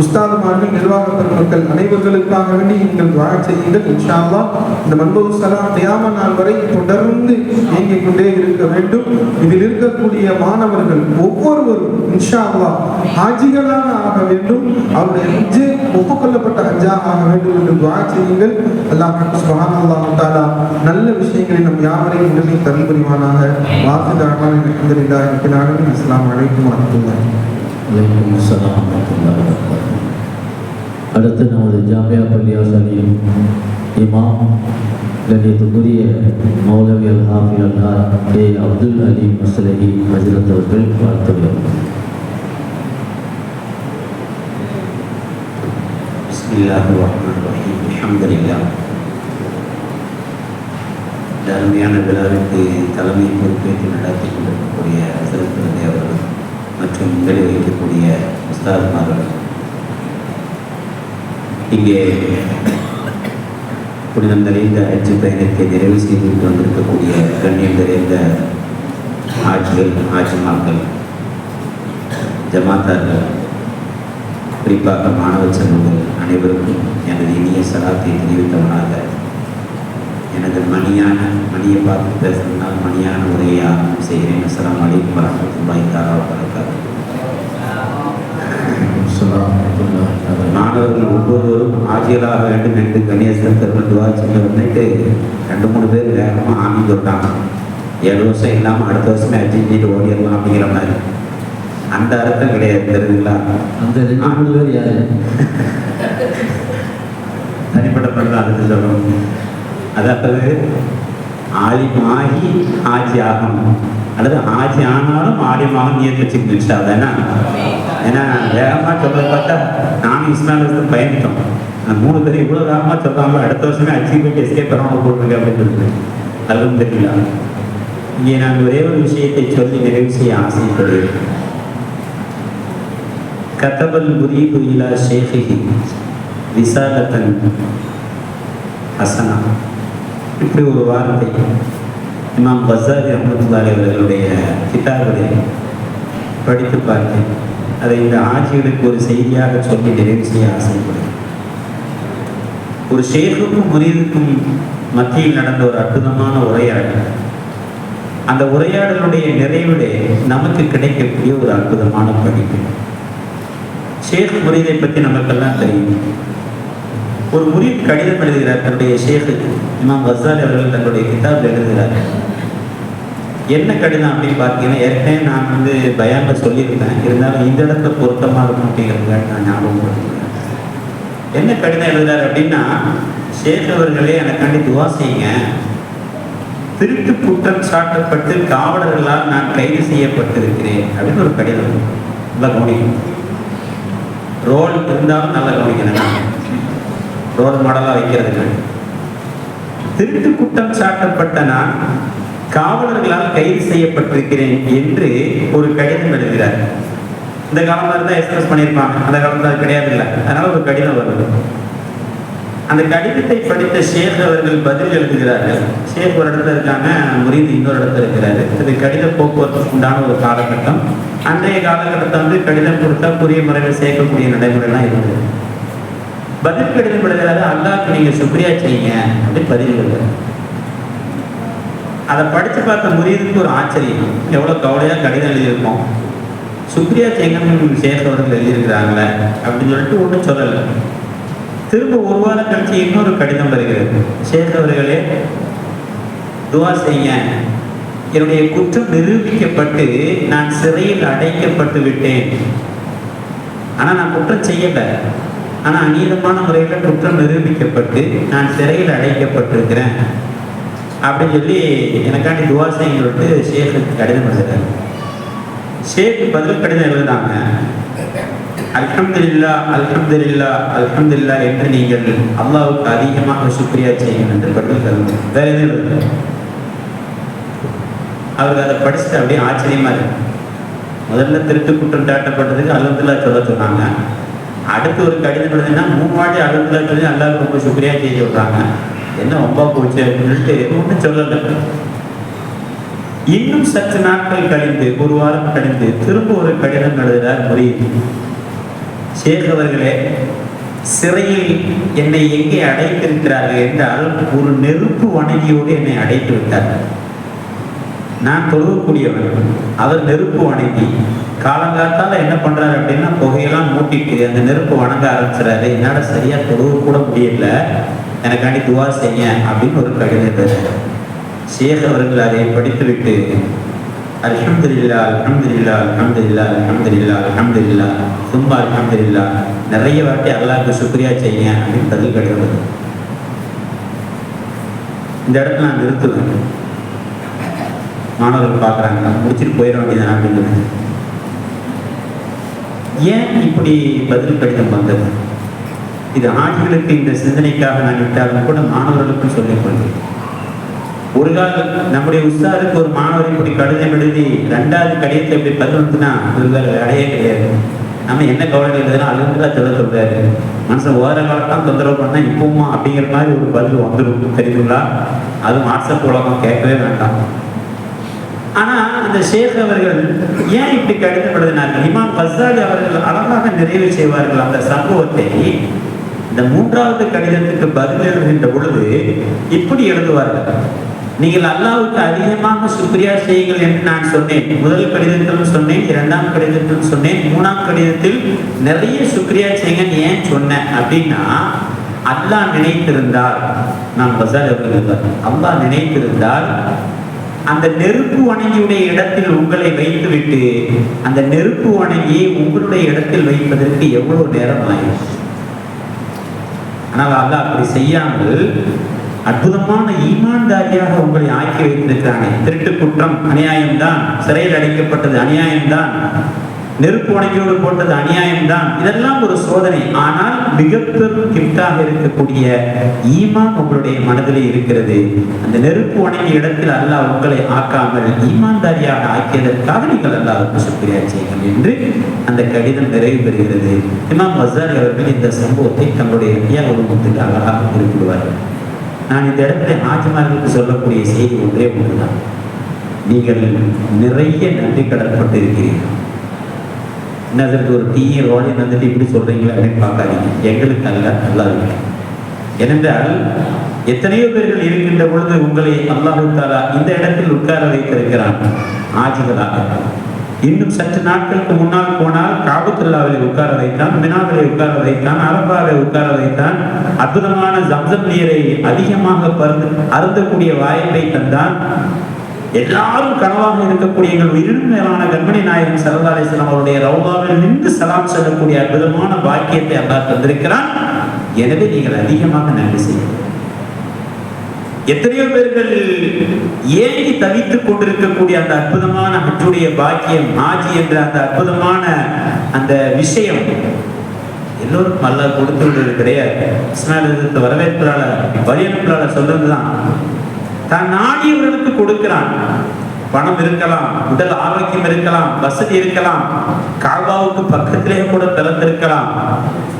உஸ்தாதுமார்கள், நிர்வாக பெருமக்கள் அனைவர்களுக்காக வேண்டி நீங்கள் துஆ செய்யுங்கள். இன்ஷா அல்லாஹ் இந்த மன்பவு ஸலாம் கியாம நாள் வரை தொடர்ந்து இயங்கிக் கொண்டே இருக்க வேண்டும். இதில் இருக்கக்கூடிய மாணவர்கள் ஒவ்வொருவரும் இன்ஷா அல்லாஹ் ஹாஜிகளாக ஆக வேண்டும். அவருடைய ஹஜ்ஜு ஒப்புக்கொள்ளப்பட்ட ஹஜ்ஜாக ஆக வேண்டும் என்று துஆ செய்யுங்கள். அல்லாஹ் சுப்ஹானல்லாஹு தஆலா நல்ல விஷயங்களை நம் யாவரையும் உடனே தருள் புரிவானாக. வாக்கு தாழ்வான அல்ஹம்துலில்லாஹி ரப்பில் ஆலமீன். அஸ்ஸலாமு அலைக்கும் வரஹ்மத்துல்லாஹி வலைக்கும் அஸ்ஸலாம் வரஹ்மத்துல்லாஹி வபரகாத்துஹு. அடுத்து நமது ஜாமியா பள்ளியாசலின் இமாம் கண்ணியத்துக்குரிய மௌலவி அல் ஹாஃபில் அல்லாஹ் கே அப்துல் அலீம் மஸ்லஹி ஹஜ்ரத் அவர்கள் வாழ்த்துகிறார்கள். பிஸ்மில்லாஹிர் ரஹ்மானிர் ரஹீம். அல்ஹம்துலில்லாஹ். அருமையான விழாவிற்கு தலைமை பொறுப்பேற்று நடத்தி கொண்டிருக்கக்கூடிய ஹஸரத் அவர்கள் மற்றும் இங்கே வைக்கக்கூடிய உஸ்தாதுமார்கள், இங்கே புனிதம் நிறைந்த ஹஜ் பயணத்தை நிறைவு செய்து வந்திருக்கக்கூடிய கண்ணியம் நிறைந்த ஆட்சிகள், ஆட்சிமார்கள், ஜமாத்தார்கள், குறிப்பாக மாணவ செல்வங்கள் அனைவருக்கும் எனது இனிய சலாத்தை தெரிவித்தவனாக எனது மணியை பார்த்து பேசுறதுனால் மணியான உரையை ஆரம்பம் செய்கிறேன். அஸ்ஸலாமு அலைக்கும் வரஹ்மத்துல்லாஹி தஆலா வபரகாத்துஹு. மாணவர்கள் ஒவ்வொருவரும் ஆஜியலாக வேண்டும் என்று கணேசன் பெருமத்துவா சொல்ல வந்துட்டு 2-3 பேர் வேகமாக ஆமி தொட்டாங்க. 7 வருஷம் இல்லாமல் அடுத்த வருஷமே அஜிஞ்சிட்டு ஓடிடலாம் அப்படிங்கிற மாதிரி. அந்த அர்த்தம் கிடையாது, தெரியுதுங்களா? அந்த 2-3 பேர் யாரு? தனிப்பட்ட பண்ண அதுக்கு சொல்லணும். அதாவது ஆலிமாகி ஆட்சி ஆகணும், அல்லது ஆட்சி ஆனாலும் ஆலிமாக நியத்து வச்சுக்கிட்டு அதானே. ஏன்னா வேகமாக சொல்ல பார்த்தா நானும் இஸ்லாமியத்தை பயணித்தோம். நான் 3 பேர் இவ்வளோ வேகமாக சொல்கிறாங்களோ அடுத்த வருஷமே அச்சீவ்மெண்ட் எஸ்கேப் பெறணும் போட்டிருக்கேன் அப்படின்னு சொல்லிட்டு அதுவும் தெரியல. இங்கே நான் ஒரே ஒரு விஷயத்தை சொல்லி நிறைவு செய்ய ஆசைப்படுகிறேன். கதபல் முரீது இலா ஷேஹிஹி ரிசாலத்தன் ஹசனா, இப்படி ஒரு வார்த்தை இமாம் கஸாலி ரஹ்மத்துல்லாஹி அவர்களுடைய கிதாபை படித்து பார்த்தேன். அதை இந்த ஆட்சிகளுக்கு ஒரு செய்தியாக சொல்லி நிறைவு செய்ய ஆசைப்படுகிறேன். ஒரு ஷேഖுக்கும் முரீதுக்கும் மத்தியில் நடந்த ஒரு அற்புதமான உரையாடல். அந்த உரையாடலுடைய நிறைவிலே நமக்கு கிடைக்கக்கூடிய ஒரு அற்புதமான படிப்பு. ஷேக் முரீதை பற்றி நமக்கெல்லாம் தெரியும். ஒரு முரீத் கடிதம் எழுதுகிறார் தன்னுடைய ஷேഖுக்கு. இமாம் கஸாலி அவர்கள் தன்னுடைய கிதாபில் எழுதுகிறார். என்ன கடிதம் அப்படின்னு பார்த்தீங்கன்னா, ஏற்கனவே நான் பயான்ல சொல்லியிருக்கேன், இருந்தாலும் இந்த இடத்துல பொருத்தமாக இருக்கும் அப்படிங்கிறதுக்காக நான் ஞாபகம் பண்ணுறேன். என்ன கடிதம் எழுதுறாரு அப்படின்னா, ஷேக் அவர்களே எனக்காண்டி துவா செய்யுங்க. திருட்டு குற்றம் சாட்டப்பட்டு காவலர்களால் நான் கைது செய்யப்பட்டிருக்கிறேன் அப்படின்னு ஒரு கடிதம். நல்லா கவனிக்கணும். ரோல் இருந்தாலும் நல்லா கவனிக்கணும். ரோல் மாடலாக வைக்கிறதுக்கு திருட்டு குற்றம் சாட்டப்பட்ட நான் காவலர்களால் கைது செய்யப்பட்டிருக்கிறேன் என்று ஒரு கடிதம் எழுதுகிறார். இந்த காலமாக இருந்தால் எக்ஸ்பிரஸ் பண்ணியிருப்பாங்க, அந்த காலத்தில் அது கிடையாது இல்லை. அதனால ஒரு கடிதம் வருது. அந்த கடிதத்தை படித்த ஷேக் அவர்கள் பதில் எழுதுகிறார்கள். ஷேக் ஒரு இடத்துல இருக்காங்க, முரீது இன்னொரு இடத்துல இருக்கிறாரு. இது கடித போக்குவரத்துக்கு உண்டான ஒரு காலகட்டம். அன்றைய காலகட்டத்தை வந்து கடிதம் கொடுத்தா புரிய முறையில் சேர்க்கக்கூடிய நடைமுறைலாம் இருந்தது. பதில் கடிதம் எழுதுகிறாரு, அல்லாஹ்க்கு நீங்க சுக்ரியா செய்யுங்க அப்படின்னு பதில் எழுதுறாரு. அதை படித்து பார்த்த முரீதுக்கு ஒரு ஆச்சரியம், எவ்வளோ கவலையாக கடிதம் எழுதியிருக்கோம், சுக்ரியா செய்யணும்னு ஷேக் அவர்கள் எழுதியிருக்கிறாங்களே அப்படின்னு சொல்லிட்டு ஒன்றும் சொல்லலை. திரும்ப ஒரு வாரம் கழிச்சு இன்னொரு கடிதம் வருகிறது. ஷேக் அவர்களே துவா செய்ய, என்னுடைய குற்றம் நிரூபிக்கப்பட்டு நான் சிறையில் அடைக்கப்பட்டு விட்டேன். ஆனால் நான் குற்றம் செய்யலை, ஆனால் அநீதமான முறையில் குற்றம் நிரூபிக்கப்பட்டு நான் சிறையில் அடைக்கப்பட்டிருக்கிறேன் அப்படின்னு சொல்லி எனக்காண்டி துவா செய்ய சொல்லிட்டு ஷேக்கு கடிதம் எழுதுறாரு. ஷேக்கு பதில் கடிதம் எழுதுனாங்க, அல்ஹம்துலில்லா அல்ஹம்துலில்லா அல்ஹம்துலில்லா என்று நீங்கள் அல்லாஹ்வுக்கு அதிகமாக சுக்ரியா செய்யுங்கள் என்று பதில் தருங்க. வேற எதுவும் எழுதுங்க. அவருக்கு அதை படிச்சுட்டு அப்படியே ஆச்சரியமா இருக்கு. முதல்ல திருட்டு குற்றம் சாட்டப்பட்டதுக்கு அல்ஹம்துலில்லா சொல்ல சொன்னாங்க. அடுத்து ஒரு கடிதம் எழுதுனா 3 வாட்டி அல்ஹம்துலில்லா சொல்லி அல்லாஹ்வுக்கு ரொம்ப சுக்ரியா செய்ய சொல்றாங்க. என்ன ரொம்ப போச்சு அப்படின்னு சொல்லிட்டு ஒன்றும் சொல்லலை. இன்னும் சற்று நாட்கள் கழிந்து, ஒரு வாரம் கழிந்து திரும்ப ஒரு கடிதம் எழுதுகிறார் முரீது. ஷேக் அவர்களே, சிறையில் என்னை எங்கே அடைத்திருக்கிறார்கள் என்றால் ஒரு நெருப்பு வணங்கியோடு என்னை அடைத்து விட்டார்கள். நான் தொழுவக்கூடியவன், அவர் நெருப்பு வணங்கி காலங்காத்தால என்ன பண்றாரு அப்படின்னா புகையெல்லாம் மூட்டிட்டு அந்த நெருப்பு வணங்க ஆரம்பிச்சுறாரு. என்னால சரியா தொழுவ கூட முடியல, எனக்காண்டி துவா செய்ய அப்படின்னு ஒரு கடிதம் எழுதுறாரு. ஷேக் அவர்கள் அதை படித்துவிட்டு அல்ஹம்துலில்லா அல்ஹம்துலில்லா அல்ஹம்துலில்லா அல்ஹம்துலில்லா அல்ஹம்துலில்லா சும்மா அல்ஹம்துலில்லா நிறைய வாட்டி அல்லாஹ்வுக்கு சுக்ரியா செய்ய அப்படின்னு பதில் கடிதம். இந்த இடத்துல நான் நிறுத்துவேன். மாணவர்கள் பார்க்குறாங்க, முடிச்சுட்டு போயிட வேண்டியதான் அப்படின்னு. ஏன் இப்படி பதில் கடிதம் வந்தது? இது ஆட்களுக்கு இந்த சிந்தனைக்காக நான் விட்டாலும் கூட மாணவர்களுக்கும் சொல்லிக் கொள்கிறேன். ஒரு காலம் நம்முடைய உஸ்தாதுக்கு ஒரு மாணவர் இப்படி கடிதம் எழுதி 2வது கடிதத்தை இப்படி பதில் வந்துன்னா வேலையே கிடையாது. நம்ம என்ன கவலை எழுதுனா அல்ஹம்துலில்லாஹ் சொல்ல சொல்றாரு. மனுஷன் ஓர காலத்தான் தொந்தரவு பண்ணா இப்போமா அப்படிங்கிற மாதிரி ஒரு பதில் வந்துடும். தெரியுங்களா? அதுவும் வாட்ஸ்அப் உலகம் கேட்கவே வேண்டாம். ஆனா அந்த ஷேக் அவர்கள் ஏன் இப்படி கடிதம் எழுதினார்கள்? இமாம் கஸ்ஸாலி அவர்கள் அழகாக நிறைவு செய்வார்கள் அந்த சம்பவத்தை. இந்த 3வது கடிதத்துக்கு பதில் எழுதுகின்ற பொழுது இப்படி எழுதுவார்கள், நீங்கள் அல்லாஹ்வுக்கு அதிகமாக சுக்ரியா செய்யுங்கள் என்று நான் சொன்னேன். முதல் கடிதத்திலும் சொன்னேன், 2ஆம் கடிதத்திலும் சொன்னேன், 3ஆம் கடிதத்தில் நிறைய சுக்ரியா செய்யுங்க ஏன் சொன்னேன் அப்படின்னா, அல்லாஹ் நினைத்திருந்தால், நான் கஸ்ஸாலி அவர்கள் அல்லாஹ் நினைத்திருந்தால் அந்த நெருப்பு வணங்கியுடைய இடத்தில் உங்களை வைத்துவிட்டு அந்த நெருப்பு வணங்கியை உங்களுடைய இடத்தில் வைப்பதற்கு எவ்வளவு நேரம் ஆகும். ஆனால் அல்லாஹ் அப்படி செய்யாமல் அற்புதமான ஈமான்தாரியாக உங்களை ஆக்கி வைத்திருக்கிறானே. திருட்டு குற்றம் அநியாயம்தான், சிறையில் அடைக்கப்பட்டது அநியாயம்தான், நெருப்பு வணங்கியோடு போட்டது அநியாயம்தான், இதெல்லாம் ஒரு சோதனை. ஆனால் மிக பெரும் கிஃப்டாக இருக்கக்கூடிய ஈமான் உங்களுடைய மனதிலே இருக்கிறது. அந்த நெருப்பு வணங்கிய இடத்தில் அல்லாஹ் உங்களை ஆக்காமல் ஈமான்தாரியாக ஆக்கியதற்காக நீங்கள் அல்லாஹ்வுக்கு சுக்ரியா செய்யுங்கள் என்று அந்த கடிதம் நிறைவு பெறுகிறது. இமாம் கஸ்ஸாலி அவர்கள் இந்த சம்பவத்தை தங்களுடைய ஐயாவுக்கு அழகாக குறிப்பிடுவார்கள். நான் இந்த இடத்துல ஆஜிமார்களுக்கு சொல்லக்கூடிய செய்தி ஒன்றே ஒன்றுதான், நீங்கள் நிறைய நன்றி கடன்பட்டு இருக்கிறீர்கள். என்ன அதற்கு ஒரு டீயை ரோலை வந்துட்டு இப்படி சொல்றீங்களா அப்படின்னு பார்க்காதீங்க. எங்களுக்கு அல்ல, நல்லா இருக்கு. ஏனென்றால் எத்தனையோ பேர்கள் இருக்கின்ற பொழுது உங்களை அல்லாஹ் தஆலா இந்த இடத்தில் உட்கார வைத்திருக்கிறான் ஆஜிகளாக. இன்னும் சற்று நாட்களுக்கு முன்னால் போனால் காபத்துல்லாவில் உட்கார வைத்தான், மினாவிலே உட்கார வைத்தான், அரபாவை உட்கார வைத்தான். அற்புதமான ஜம்சம் நீரை அதிகமாக அருந்தக்கூடிய வாய்ப்பை தந்தான். எல்லாரும் கனவாக இருக்கக்கூடிய எங்கள் உயிரினும் மேலான கண்மணி நாயகம் ஸல்லல்லாஹு அலைஹி வஸல்லம் அவருடைய ரௌதாவில் நின்று சலாம் சொல்லக்கூடிய அற்புதமான பாக்கியத்தை அல்லாஹ் தந்திருக்கிறான். எனவே நீங்கள் அதிகமாக நன்றி செய்யுங்கள். எத்தனையோ பேர்கள் ஏங்கி தவித்துக் கொண்டிருக்கக்கூடிய அந்த அற்புதமான ஹஜ்ஜுடைய பாக்கியம், ஹாஜி என்ற அந்த அற்புதமான அந்த விஷயம் எல்லோருக்கும் அல்லாஹ் கொடுத்து விடுவது கிடையாது. இஸ்மாயில் வரவேற்பாளர் வழியனுப்பாளர் சொல்றதுதான், தான் நாடியவர்களுக்கு கொடுக்கிறான். பணம் இருக்கலாம், உடல் ஆரோக்கியம் இருக்கலாம், வசதி இருக்கலாம், காபாவுக்கு பக்கத்திலே கூட பிறந்திருக்கலாம்,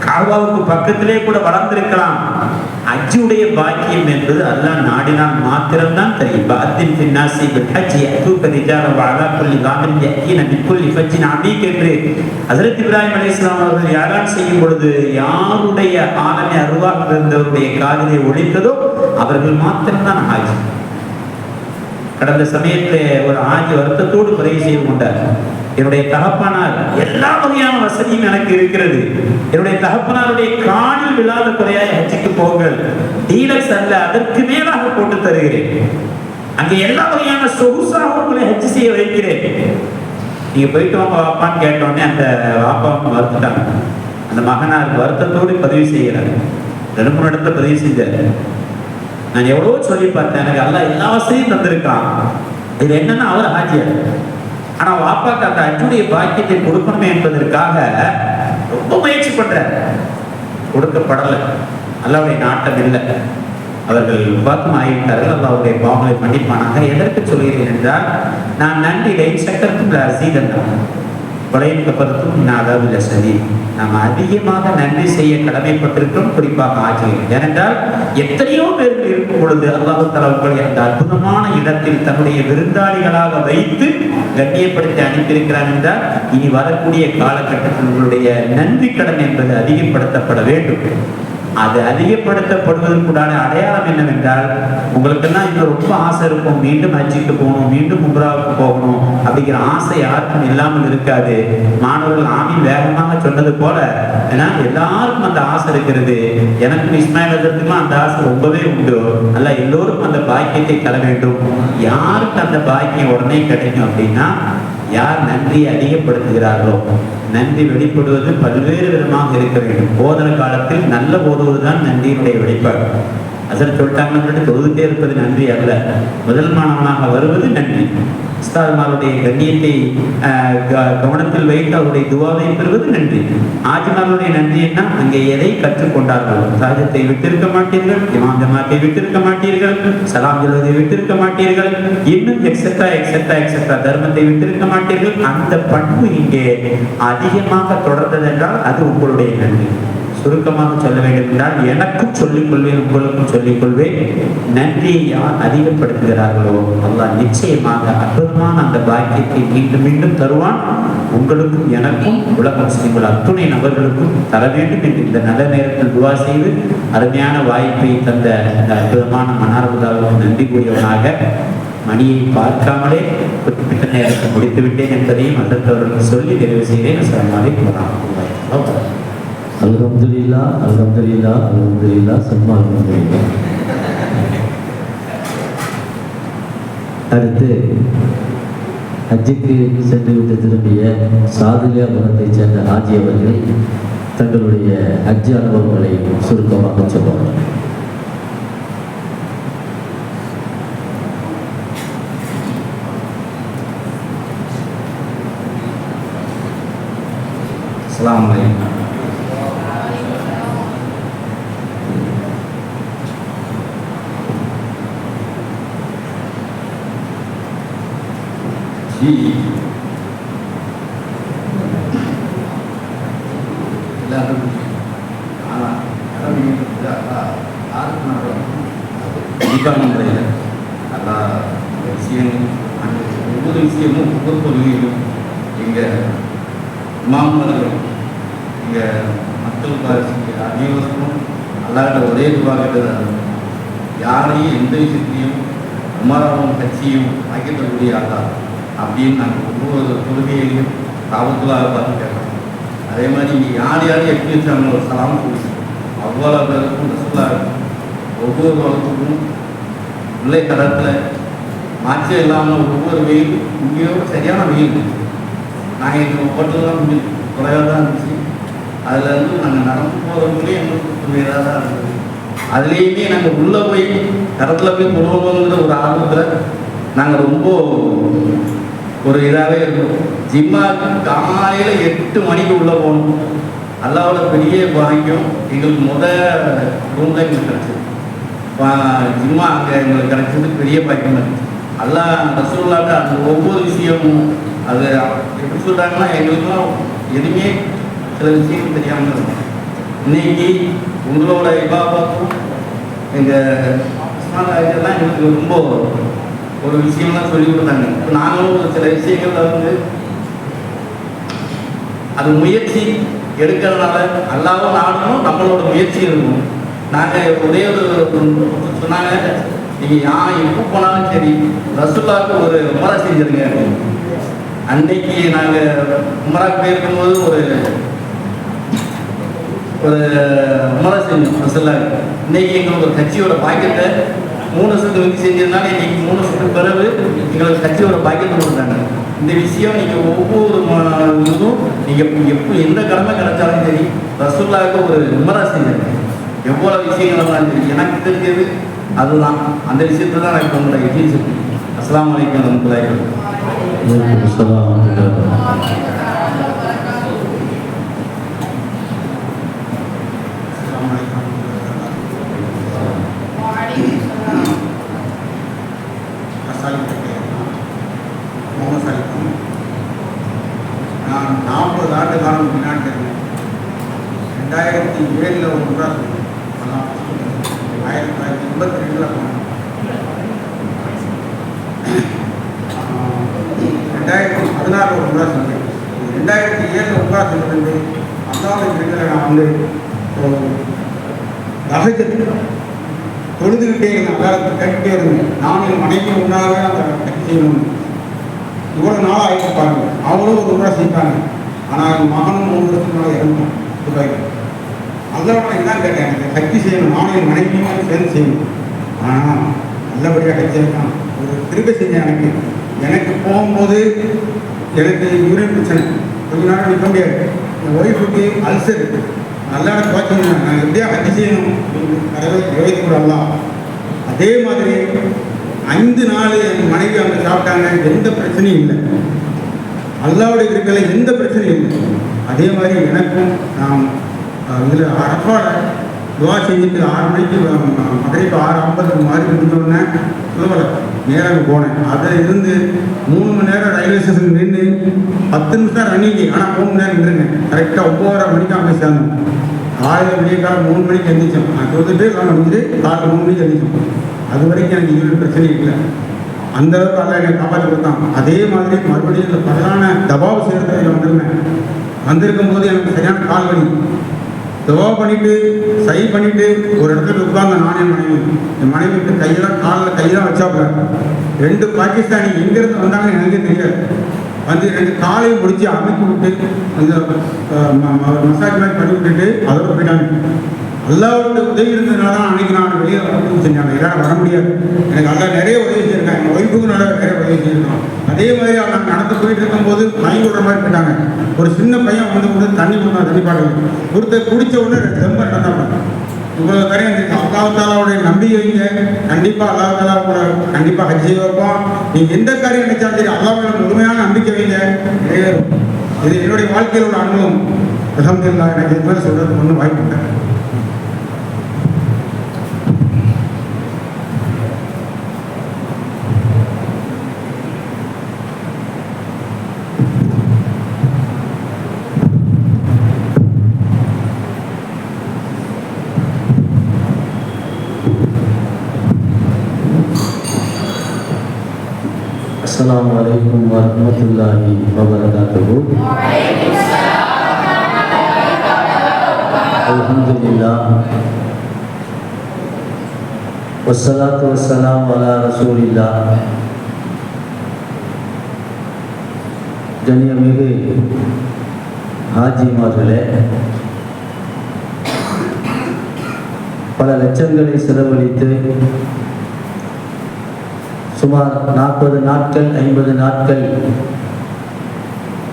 காபாவுக்கு பக்கத்திலே கூட வளர்ந்திருக்கலாம். ஹஜ்ஜுடைய பாக்கியம் என்பது அல்லாஹ் நாடினால் மாத்திரம்தான் தெரியும். பாத்தின் பின்னாசி ஹஜ் யஅதூக ரிஜாலன் வஅலா குல்லி வாமின் யஅதீன மின் குல்லி ஃபஜ்ஜின் அமீக் என்று ஹஜ்ரத் இப்ராஹிம் அலைஹிஸ்ஸலாம் அவர்கள் யாரான் செய்யும் பொழுது யாருடைய ஆலமே அருவாக இருந்தவருடைய காதிலே ஒலித்ததோ அவர்கள் மாத்திரம்தான் ஹாஜி. கடந்த சமயத்திலே ஒரு ஆஜி வருத்தத்தோடு பதிவு செய்து கொண்டார். என்னுடைய தகப்பனார் எல்லா வகையான வசதியும் எனக்கு இருக்கிறது, என்னுடைய தகப்பனாருடைய காணில் விழாத குறையாய் ஹஜ்ஜுக்கு போங்கள், டீலக்ஸ் அல்ல அதற்கு மேலாக போட்டு தருகிறேன், அங்கே எல்லா வகையான சொகுசாக உங்களை ஹஜ் செய்ய வைக்கிறேன், நீங்க போயிட்டு வாங்க வாப்பான்னு கேட்டோடனே அந்த வாப்பாவுக்கு வருத்தாங்க. அந்த மகனார் வருத்தத்தோடு பதிவு செய்கிறார். 2-3 இடத்துல பதிவு செஞ்சார். நான் எவ்வளவோ சொல்லி பார்த்தேன், எனக்கு எல்லாம் எல்லா வசதியும் தந்திருக்கான், இது என்னன்னா அவர் ஹாஜியார், ஆனா வாப்பாக்கு அந்த ஹஜ்ஜுடைய பாக்கியத்தை கொடுக்கணுமே என்பதற்காக ரொம்ப முயற்சி பண்றார், கொடுக்கப்படலை. அல்லாஹ்வுடைய நாட்டம் இல்லை. அவர்கள் பார்த்தும் ஆகிவிட்டார்கள். அல்லாஹ்வுடைய பாவங்களை மன்னிப்பானாக. எதற்கு சொல்கிறேன் என்றால், நான் நன்றியை சக்கரத்தும் ரசீதன் வளையப்பதும் அதாவது சரி, நாம் அதிகமாக நன்றி செய்ய கடமைப்பட்டிருக்கிறோம், குறிப்பாக ஆட்சியில். ஏனென்றால் எத்தனையோ பேர்கள் இருக்கும் பொழுது அல்லாஹ் தஆலா உங்களை அந்த அற்புதமான இடத்தில் தன்னுடைய விருந்தாளிகளாக வைத்து கண்ணியப்படுத்தி அனுப்பியிருக்கிறார் என்றால், இனி வரக்கூடிய காலகட்டத்தில் உங்களுடைய நன்றி கடன் என்பது அதிகப்படுத்தப்பட வேண்டும். அது அதிகப்படுத்தப்படுவதற்குண்டான அடையாளம் என்னவென்றால், உங்களுக்கெல்லாம் இன்னும் ரொம்ப ஆசை இருக்கும், மீண்டும் ஹஜ்ஜுக்கு போகணும், மீண்டும் உம்ராவுக்கு போகணும் அப்படிங்கிற ஆசை யாருக்கும் இல்லாமல் இருக்காது. மாணவர்கள் ஆமீன் வேகமாக சொன்னது போல, ஏன்னா எல்லாருக்கும் அந்த ஆசை இருக்கிறது. எனக்கும் இஸ்மாயில் ஹஜ்ரத்துக்கும் அந்த ஆசை ரொம்பவே உண்டு. அல்ல எல்லோருக்கும் அந்த பாக்கியத்தை தர வேண்டும். யாருக்கு அந்த பாக்கியம் உடனே கிடைக்கும் அப்படின்னா, யார் நன்றியை அதிகப்படுத்துகிறார்களோ. நன்றி வெளிப்படுவது பல்வேறு விதமாக இருக்க வேண்டும். போதன காலத்தில் நல்ல போதுவதுதான் நன்றியினுடைய வெளிப்பாடு. அசர் சொல்லிட்டாங்கன்னு தொழுதுட்டே இருப்பது நன்றி அல்ல, முதல் மாணவனாக வருவது நன்றி. உஸ்தாதுமாருடைய கண்ணியத்தை கவனத்தில் வைத்து அவருடைய துவாவை பெறுவது நன்றி. ஆஜிமாருடைய நன்றி என்ன? அங்கே எதை கற்றுக்கொண்டார்கள்? சாஜத்தை விட்டிருக்க மாட்டீர்கள், இமாம் ஜமாத்தை விட்டிருக்க மாட்டீர்கள், சலாம் சொல்வதை விட்டிருக்க மாட்டீர்கள், இன்னும் எக்ஸெட்ரா எக்ஸெட்ரா எக்ஸெட்ரா தர்மத்தை விட்டிருக்க மாட்டீர்கள். அந்த பண்பு இங்கே அதிகமாக தொடர்ந்தது என்றால் அது உங்களுடைய நன்றி. சுருக்கமாக சொல்ல வேண்டும் என்றால், எனக்கும் சொல்லிக் கொள்வேன், உங்களுக்கும் சொல்லிக் கொள்வேன். நன்றியை யார் அதிகப்படுத்துகிறார்களோ அல்லாஹ் நிச்சயமாக அற்புதமான அந்த பாக்கியத்தை மீண்டும் மீண்டும் தருவான். உங்களுக்கும் எனக்கும் உலக முஸ்லிம்கள் அத்துணை நபர்களுக்கும் தர வேண்டும் என்று இந்த நல்ல நேரத்தில் துவா செய்து அருமையான வாய்ப்பை தந்த இந்த அற்புதமான மன்னார்குடாவுக்கு நன்றி கூறியவனாக, மணியை பார்க்காமலே குறிப்பிட்ட நேரத்தை முடித்து விட்டேன் என்பதையும் அதற்கு சொல்லி நிறைவு செய்கிறேன். அஸ்ஸலாமு அலைக்கும் வரஹ்மத்துல்லாஹி வபரகாத்துஹு. அல்ஹம்துலில்லாஹ், அல்ஹம்துலில்லாஹ், அல்ஹம்துலில்லாஹ், சும்மா அல்ஹம்துலில்லாஹ். அடுத்து ஹஜ்ஜுக்கு சென்றுவிட்டு திரும்பிய சாதுலியா மதத்தைச் சேர்ந்த ஹாஜி அவர்கள் தங்களுடைய ஹஜ் அனுபவங்களை சுருக்கமாக சொல்லுவார்கள். அஸ்ஸலாமு அலைக்கும். ஒவ்வொரு விஷயமும் ஒவ்வொரு பகுதியிலும் எங்கள் இமாம்களும் எங்கள் மக்களுக்கு அனைவருக்கும் அல்லாத ஒரே துவாகிறது, யாரையும் எந்த விஷயத்தையும் உமராவும் கட்சியும் ஆக்கித்தரக்கூடிய அல்லா அப்படின்னு நாங்கள் ஒவ்வொரு தொழுகையிலையும் காவல்துறையாக பார்த்து கேட்கணும். அதே மாதிரி இங்கே யார் யாரும் எப்படி வச்சாங்களோ ஒரு சலாம் கொடுத்து அவ்வளோ பேருக்கும் ரசூலாக ஒவ்வொரு வளத்துக்கும் உள்ளே கடத்தில் மாற்றம் இல்லாமல் ஒவ்வொரு வெயில் இங்கேயோட சரியான வெயில். நாங்கள் எங்கள் ஹோட்டல்லாம் கொஞ்சம் குறைவாக தான் இருந்துச்சு. அதில் வந்து நாங்கள் நடந்து போகிறவங்களே எங்களுக்கு புரியாதாக தான் இருந்தது. அதுலேயுமே நாங்கள் உள்ளே போய் கடத்தில் போய் போடுவோங்கிற ஒரு ஆர்வத்தில் நாங்கள் ரொம்ப ஒரு இதாகவே இருக்கும். ஜிம்மா காலையில் 8 மணிக்கு உள்ளே போகணும். அல்லாவோட பெரிய பாக்கியம் எங்களுக்கு ரூம் தான் எங்களுக்கு கிடச்சிது. ஜிம்மா அங்கே எங்களுக்கு கிடச்சது பெரிய பாக்கியம் இருந்துச்சு. அல்லா ரசூலுல்லாஹ் அந்த ஒவ்வொரு விஷயமும் அது எப்படி சொல்கிறாங்கன்னா எங்களுக்குலாம் எதுவுமே சில விஷயங்கள் தெரியாமல் இருக்கும். இன்னைக்கு உங்களோட இபாபாக்கும் எங்கள் இஸ்மாலாம் எங்களுக்கு ரொம்ப ஒரு விஷயம்லாம் சொல்லி கொடுத்தாங்க. இப்போ நாங்களும் ஒரு சில விஷயங்கள்ல வந்து அது முயற்சி எடுக்கிறதுனால அல்லாவும் நாடணும் நம்மளோட முயற்சி இருக்கும். நாங்கள் ஒரே ஒரு சொன்னாங்க, நீங்கள் எப்போ போனாலும் சரி ரசூலுல்லாஹ்க்கு ஒரு உம்ரா செஞ்சிருங்க. அன்னைக்கு நாங்கள் உம்ராக்கு போயிருக்கும்போது ஒரு உம்ரா செஞ்சோம் ரசூலுல்லாஹ்க்கு. இன்னைக்கு எங்களுக்கு ஒரு கட்சியோட பாக்கெட்டை 3 வருஷத்துக்கு வந்து செஞ்சதுனால இன்னைக்கு 3 வருஷத்துக்கு பிறகு எங்களுக்கு கட்சியோட பாக்கெட்டு கொடுத்தாங்க. இந்த விஷயம் நீங்கள் ஒவ்வொரு இதுவும் நீங்கள் எந்த கடமை கிடைச்சாலும் சரி ரசூலுல்லாஹ்க்கு ஒரு உம்ரா செஞ்சுருங்க. எவ்வளோ விஷயங்கள்லாம் சரி எனக்கு தெரிஞ்சது அதுதான். அந்த விஷயத்தை தான் நான் இப்போ உங்களை எதிர்த்து. அஸ்ஸலாமு அலைக்கும் வரஹ்மத்துல்லாஹி நான் 40 ஆண்டு காலம் முன்னாடி 2007 ஒரு முறை 1982 போனேன். 2016 ஒரு முறை சொன்னேன். 2007 உட்கா சொல்லிருந்து அல்லாஹ்வின் வீட்டில் நான் வந்து ரகஜத்து தொழுதுகிட்டே இருந்தேன். அல்லாஹ்வுக்கு கேட்டுகிட்டே இருந்தேன். நான் என் மனைவி ஒன்றாகவே அந்த கட்சி செய்யணும். இவ்வளோ நாளாக ஆயிடுச்சு பாருங்க. அவங்களும் ஒரு முறை செஞ்சாங்க. ஆனால் என் மகனும் 3 வருஷத்துக்கு மேலே இறந்துட்டான் துபாய்க்கு. அதோட என்ன கேட்டேன், எனக்கு கட்சி செய்யணும், நானும் என் மனைவியும் சேர்ந்து செய்யணும். ஆனால் நல்லபடியாக கட்சி செய்யணும். ஒரு திருப்பி செஞ்சேன். எனக்கு போகும்போது எனக்கு யூரின் பிரச்சனை, கொஞ்ச நேரம் நிற்க முடியாது. என் ஒய்ஃபுக்கு அல்சர், நல்லா குறைச்சிங்க. நான் எப்படியா கட்சி செய்யணும் கடவுள் கூடலாம். அதே மாதிரி 5 நாள் என் மனைவி அவங்க சாப்பிட்டாங்க. எந்த பிரச்சனையும் இல்லை. அல்லாவுடைய இருக்கிற எந்த பிரச்சனையும் இல்லை. அதே மாதிரி எனக்கும் நான் இதில் அரஃபால துவா செஞ்சுட்டு 6 மணிக்கு மகரிப் 6:50 மாதிரி முடிஞ்சோடனே சொல்லலை நேராக போனேன். அதில் இருந்து 3 மணி நேரம் ரயில்வே ஸ்டேஷன் நின்று 10 நிமிஷம் ரன்னிங்கு. ஆனால் 3 மணி நேரம் நின்றுங்க. கரெக்டாக 9:30 மணிக்கு அங்கே சேர்ந்தோம். காலையில் விடிய காலம் 3 மணிக்கு எழுந்திரிச்சோம். நான் சொல்லிட்டு எல்லாம் முடிஞ்சுட்டு காலையில் 3 மணிக்கு எழுந்திரிச்சோம். அது வரைக்கும் எனக்கு இவ்வளோ பிரச்சனை இல்லை. அந்த அளவுக்கு அல்ல என்னை காப்பாற்றி கொடுத்தான். அதே மாதிரி மறுபடியும் இந்த பகலான தபாவு செய்கிறதுல வந்திருக்கும் போது எனக்கு சரியான கால் வலி. தவா பண்ணிட்டு சை பண்ணிட்டு ஒரு இடத்துல உட்கார்ந்த நான் என் மனைவிக்கு கையெல்லாம் காலில் கையெல்லாம் வச்சாப்புல 2 பாகிஸ்தானி எங்கேருந்து வந்தாங்கன்னு எனக்கே தெரியாது. வந்து 2 காலையும் முடிச்சு அமைத்து விட்டு அந்த மசாஜ் மாதிரி பண்ணி விட்டுட்டு அதோட போயிட்டாங்க. அல்லாவோட உதவி இருந்ததுனால தான் அன்றைக்கி நான் வெளியே வரணும்னு செஞ்சாங்க. எல்லாம் வர முடியாது. எனக்கு எல்லாம் நிறைய உதவி செஞ்சுருக்காங்க. எங்கள் ஒய்ஃபுக்கும் நிறைய உதவி செஞ்சுருக்கோம். அதே மாதிரி அவங்க நடந்து போயிட்டு இருக்கும்போது மயங்கி விடுற மாதிரி போயிட்டாங்க. ஒரு சின்ன பையன் வந்து தண்ணி கொடுத்தா தண்ணி பாட்டு கொடுத்த குடித்த உடனே ரொம்ப நடந்தாங்க. இவ்வளோ காரியம் இருந்துச்சு. அல்லாஹ்வுடைய நம்பிக்கை வைங்க. கண்டிப்பாக அல்லாஹ் கூட கண்டிப்பாக ஹஜ் செய்ய வைப்போம். நீங்கள் எந்த காரியம் நினைச்சாலும் சரி அல்லாஹ் முழுமையான நம்பிக்கை வைங்க. இது என்னுடைய வாழ்க்கையில் உள்ள அனுபவம். அல்ஹம்துலில்லாஹ். எனக்கு இது மாதிரி சொல்கிறதுக்கு ஒன்றும் வாய்ப்பு இல்லை. அஸ்ஸலாமு அலைக்கும் வரஹ்மத்துல்லாஹி வபரகாத்துஹு. அல்ஹம்துலில்லாஹ் வஸ்ஸலாத்து வஸ்ஸலாமு அலா ரசூலில்லாஹ். கண்ணியமிகு ஹாஜிமார்களே, பல லட்சங்களை செலவழித்து சுமார் 40 நாட்கள் 50 நாட்கள்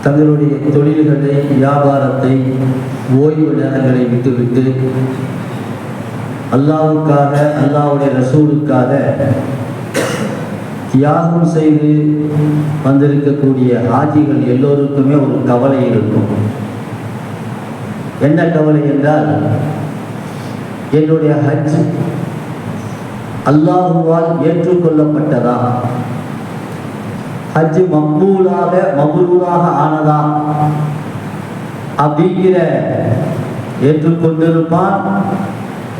தங்களுடைய தொழில்களை, வியாபாரத்தை, ஓய்வு நேரங்களை விட்டுவிட்டு அல்லாஹ்வுக்காக, அல்லாஹ்வுடைய ரசூலுக்காக தியாகம் செய்து வந்திருக்கக்கூடிய ஹாஜிகள் எல்லோருக்குமே ஒரு கவலை இருக்கும். என்ன கவலை என்றால், என்னுடைய ஹஜ் அல்லாஹுவால் ஏற்றுக்கொள்ளப்பட்டதா, ஹஜ் மக்பூலாக ஆனதா அப்படிங்கிற ஏற்றுக்கொண்டிருப்பான்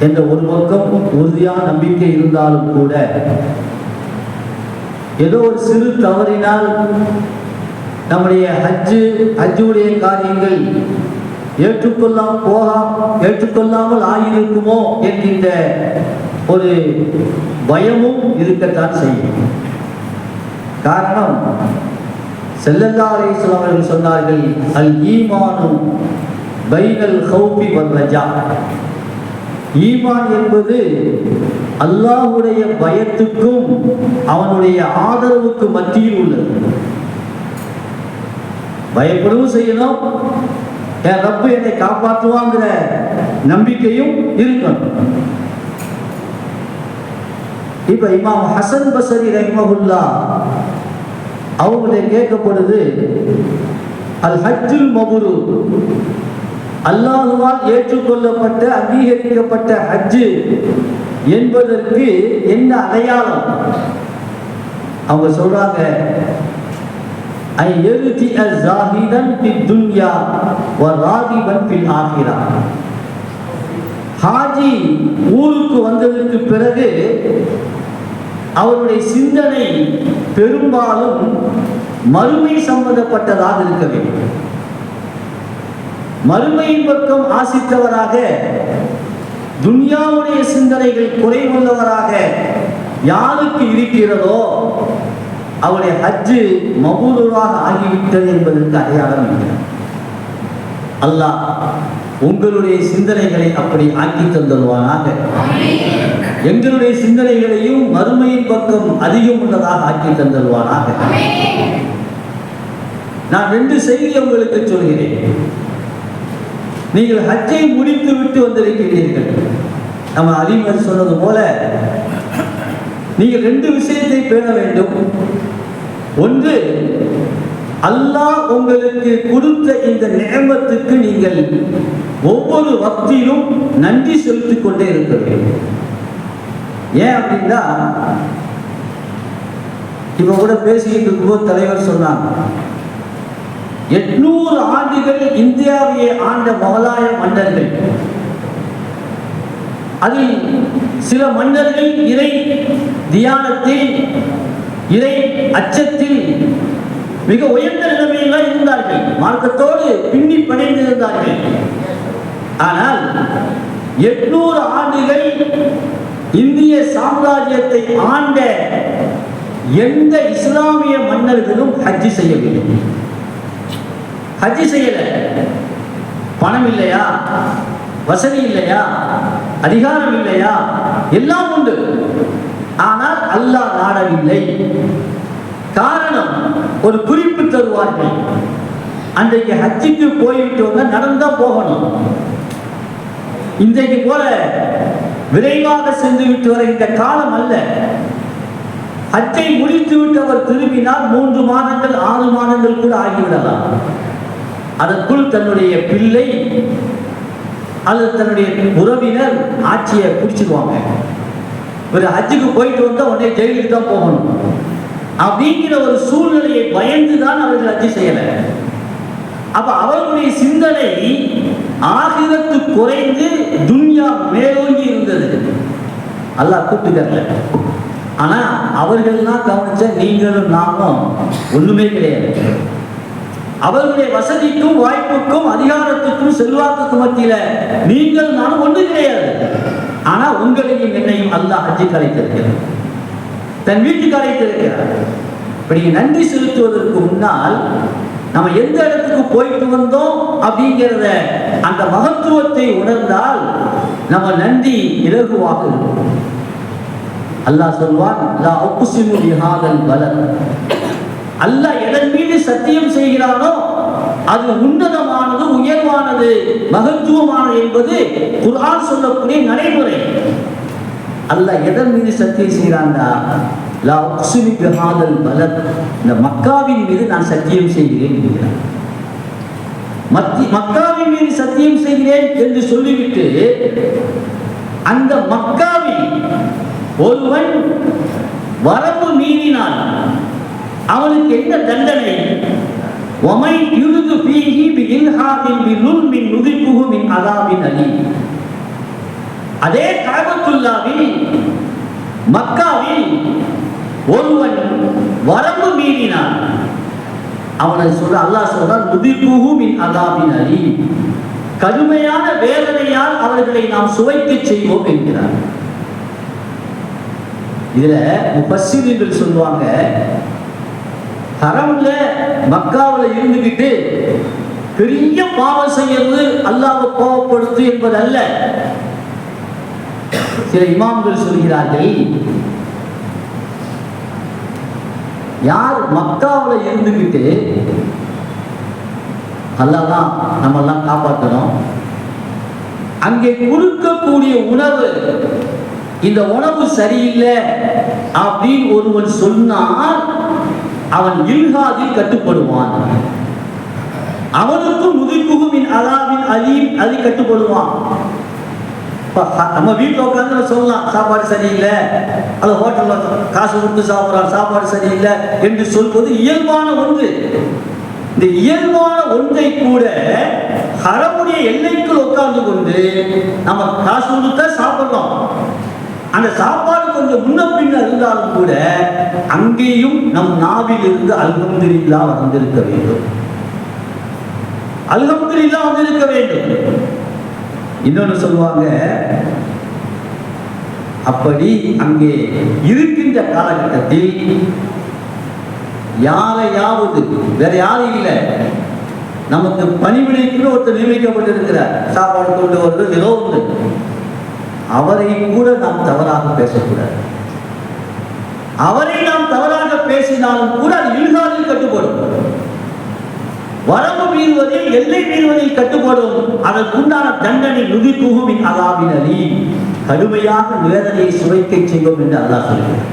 என்ற ஒரு பக்கம் உறுதியான நம்பிக்கை இருந்தாலும் கூட ஏதோ ஒரு சிறு தவறினால் நம்முடைய ஹஜ்ஜுடைய காரியங்கள் ஏற்றுக்கொள்ளாமல் ஆகியிருக்குமோ என்கின்ற ஒரு பயமும் இருக்கத்தான் செய்யும். காரணம், ஸல்லல்லாஹு அலைஹி வஸல்லம் அவர்கள் சொன்னார்கள், அல் ஈமானு பைனல் ஹௌஃபி வல் ரஜா. ஈமான் என்பது அல்லாஹ்வுடைய பயத்துக்கும் அவனுடைய ஆதரவுக்கு மத்தியில் உள்ளது. பயப்படவும் செய்யணும், என் ரப்பு என்னை காப்பாற்றுவாங்கிற நம்பிக்கையும் இருக்கணும். இப்ப இமாம் ஹசன் பஸ்ரி ரஹ்மஹுல்லாஹ் அவங்களே கேட்கப்படுது, அல் ஹஜ்ஜுல் மப்ரூர், அல்லாஹ்வால் ஏற்றுக்கொள்ளப்பட்ட அங்கீகரிக்கப்பட்ட ஹஜ் என்பதற்கு என்ன அடையாளம்? அவங்க சொல்றாங்க, ஐ யர்தி அஸ்ஸாஹிதன் ஃபித் துன்யா வ ராகிபன் ஃபில் ஆகிரா. ஹாஜி ஊருக்கு வந்ததற்கு பிறகு அவருடைய சிந்தனை பெரும்பாலும் மறுமை சம்பந்தப்பட்டதாக இருக்க வேண்டும். மறுமையின் பக்கம் ஆசித்தவராக, துன்யாவுடைய சிந்தனைகள் குறைவுள்ளவராக யாருக்கு இருக்கிறதோ அவருடைய ஹஜ்ஜு மபூராக ஆகிவிட்டது என்பதற்கு அடையாளம் இல்லை. அல்லாஹ் உங்களுடைய சிந்தனைகளை அப்படி ஆக்கி தந்துள்வானாக. எங்களுடைய சிந்தனைகளையும் மறுமையின் பக்கம் அதிகம் உள்ளதாக ஆக்கி தந்துள்வானாக. நான் 2 செய்தி உங்களுக்கு சொல்கிறேன். நீங்கள் ஹஜ்ஜை முடித்து விட்டு வந்திருக்கிறீர்கள். நம்ம அலிமர் சொன்னது போல நீங்கள் 2 விஷயத்தை பேண வேண்டும். ஒன்று, அல்லாஹ் உங்களுக்கு கொடுத்த இந்த நிஅமத்துக்கு நீங்கள் ஒவ்வொரு வக்திலும் நன்றி செலுத்திக் கொண்டே இருக்க வேண்டும். ஏன் அப்படின்னா, இப்ப கூட பேசிக்கிட்டு இருக்கும்போது தலைவர் சொன்னாங்க, 800 ஆண்டுகள் இந்தியாவையே ஆண்ட முகலாய மன்னர்கள், அதில் சில மன்னர்கள் இறை தியானத்தில், இறை அச்சத்தில் மிக உயர்ந்த நிலைமையில் இருந்தார்கள், மார்க்கத்தோடு பின்னி படைந்திருந்தார்கள். ஆனால் 800 ஆண்டுகள் இந்திய சாம்ராஜ்யத்தை ஆண்ட எந்த இஸ்லாமிய மன்னர்களும் ஹஜ் செய்யவில்லை. ஹஜ் செய்யல. பணம் இல்லையா, வசதி இல்லையா, அதிகாரம் இல்லையா, எல்லாம் உண்டு. ஆனால் அல்லாஹ் நாடவில்லை. காரணம், ஒரு குறிப்பு தருவார்கள். அன்றைக்கு ஹஜ்ஜுக்கு போய்விட்டு வந்தா நடந்துதான் போகணும். இன்றைக்கு போல விரைவாக சென்று விட்டு வருகின்ற காலம் அல்ல. ஹஜ்ஜை முடித்து விட்டு அவர் திரும்பினால் 3 மாதங்கள் 6 மாதங்கள் கூட ஆகிவிடலாம். அதற்குள் தன்னுடைய பிள்ளை அல்லது தன்னுடைய உறவினர் ஆட்சியை பிடிச்சிடுவாங்க. ஒரு ஹஜ்ஜுக்கு போயிட்டு வந்தா உடனே ஜெயிலுக்கு தான் போகணும் அப்படிங்கிற ஒரு சூழ்நிலையை பயந்துதான் அவர்கள் ஹஜ் செய்யல. அப்ப அவர்களுடைய சிந்தனை ஆகிரத்து குறைந்து துன்யா மேலோங்கி இருந்தது. அல்லாஹ் கூப்பிட்டுக்கல. ஆனா அவர்கள்லாம் கவனிச்ச நீங்களும் நாமும் ஒண்ணுமே கிடையாது. அவர்களுடைய வசதிக்கும் வாய்ப்புக்கும் அதிகாரத்துக்கும் செல்வாக்குக்கும் மத்தியில நீங்கள் நானும் ஒன்று கிடையாது. ஆனா உங்களையும் என்னையும் அல்லாஹ் ஹஜ்ஜுக்கு அழைத்திருக்கிறார், தன் வீட்டுக்கு அழைத்திருக்கிறார். இப்படி நன்றி செலுத்துவதற்கு முன்னால் நம்ம எந்த இடத்துக்கு போயிட்டு வந்தோம் அப்படிங்கிறத அந்த மகத்துவத்தை உணர்ந்தால் நம்ம நன்றி இலகுவாக இருக்கும். அல்லாஹ் சொல்வான், லா உக்ஸிமு பிஹாதல் பலத். அல்லாஹ் எதன் மீது சத்தியம் செய்கிறானோ அது உன்னதமானது, உயர்வானது, மகத்துவமானது என்பது குர்ஆன் சொல்லக்கூடிய நடைமுறை. அல்லாஹ் எதன் மீது சத்தியம் செய்கிறான்டா? லா உக்ஸிமு பிஹாதல் பலத், இந்த மக்காவின் மீது நான் சத்தியம் செய்கிறேன் என்கிறார். மக்காவின் மீது சத்தியம் செய்கிறேன் என்று சொல்லிவிட்டு அந்த மக்காவில் ஒருவன் வரம்பு மீறினால் அவனுக்கு என்ன தண்டனை? வமை யுருது ஃபீஹி பிஇல்ஹாதின் பிலுல்மின் நுதிப்புஹு மின் அஸாபின் அலீம். அதே கஅபத்துல்லாவில் மக்காவில் ஒருவன் வரம்பு மீறினான், அவனை சொல்ற அல்லாஹ் சொல்றான் நுதிப்புஹு மின் அஸாபின் அலீம், கடுமையான வேதனையால் அவர்களை நாம் சுவைக்க செய்வோம் என்கிறார். இதுல முஃபஸ்ஸிரீன்கள் சொல்லுவாங்க, ஹரம்ல மக்காவில் இருந்துகிட்டு பெரிய பாவம் செய்யறது அல்லாஹ்வை கோபப்படுத்து என்பதல்ல. சில இமாம்கள் சொல்கிறார்கள், யார் மக்காவில் இருந்துகிட்டு அல்லாஹ் தான் நம்ம எல்லாம் காப்பாற்றணும், அங்கே கொடுக்கக்கூடிய உணவு இந்த உணவு சரியில்லை அப்படின்னு ஒருவன் சொன்னால் அவன் இல்ஹாதில் கட்டுப்படுவான். அவனுக்கும் முதிர்குமின் அலாவின் அலீம் அது கட்டுப்படுவான். நம்ம வீட்டில் உட்காந்து சொல்லலாம் சாப்பாடு சரியில்லை, அது ஹோட்டலில் காசு கொடுத்து சாப்பிட்றான் சாப்பாடு சரியில்லை என்று சொல்வது இயல்பான ஒன்று. இந்த இயல்பான ஒன்றை கூட ஹரமுடைய எல்லைக்குள் உட்கார்ந்து கொண்டு நம்ம காசு கொடுத்தா சாப்பிடலாம். அந்த சாப்பாடு கொஞ்சம் முன்ன பின்ன இருந்தாலும் கூட அங்கேயும் நம் நாவில் இருந்து அல்ஹம்துலில்லாஹ் வந்திருக்க வேண்டும், அல்ஹம்துலில்லாஹ் வந்திருக்க வேண்டும். இன்னொன்னு சொல்லுவாங்க, அப்படி அங்கே இருக்கின்ற காலகட்டத்தில் யாரையாவது, வேற யாரும் இல்லை, நமக்கு பணிவிடைக்கு ஒருத்தர் நியமிக்கப்பட்டிருக்கிறார், சாப்பாடு கொண்டு வருவது ஏதோ ஒன்று, அவரை கூட நாம் தவறாக பேசக்கூடாது. அவரை நாம் தவறாக பேசினாலும் கூட அது இல்ஹாதில் கட்டுப்படும். வரம்பு மீறுவதில், எல்லை மீறுவதில் கட்டுப்படும். அதற்குண்டான தண்டனை நுதிப்புஹு மின் அஸாபின் அலீம், கடுமையான வேதனையை சுவைக்க செய்வோம் என்று அல்லாஹ் சொல்கிறார்.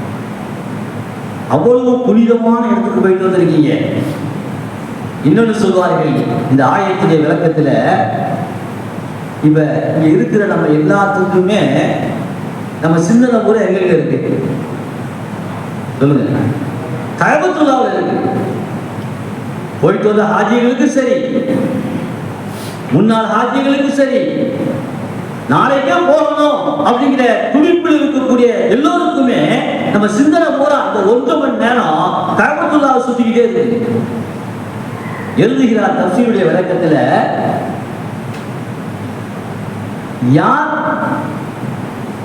அவ்வளவு புனிதமான இடத்துக்கு போயிட்டு வந்திருக்கீங்க. இன்னொன்று சொல்வார்கள் இந்த ஆயத்துடைய விளக்கத்துல, இப்ப இங்க இருக்கிற நம்ம எல்லாத்துக்குமே நம்ம சிந்தனை கூட எங்க இருக்கு சொல்லுங்க? கஅபத்துல்லாஹ்ல இருக்கு. போயிட்டு வந்த ஹாஜிகளுக்கு சரி, முன்னாள் ஹாஜிகளுக்கு சரி, நாளைக்கே போகணும் அப்படிங்கிற துடிப்பில் இருக்கக்கூடிய எல்லோருக்குமே நம்ம சிந்தனை பூரா அந்த 1 மணி நேரம் கஅபத்துல்லாஹ்வை சுத்திக்கிட்டே இருக்கு. எழுதுகிறார் தஃசீருடைய விளக்கத்துல, யார்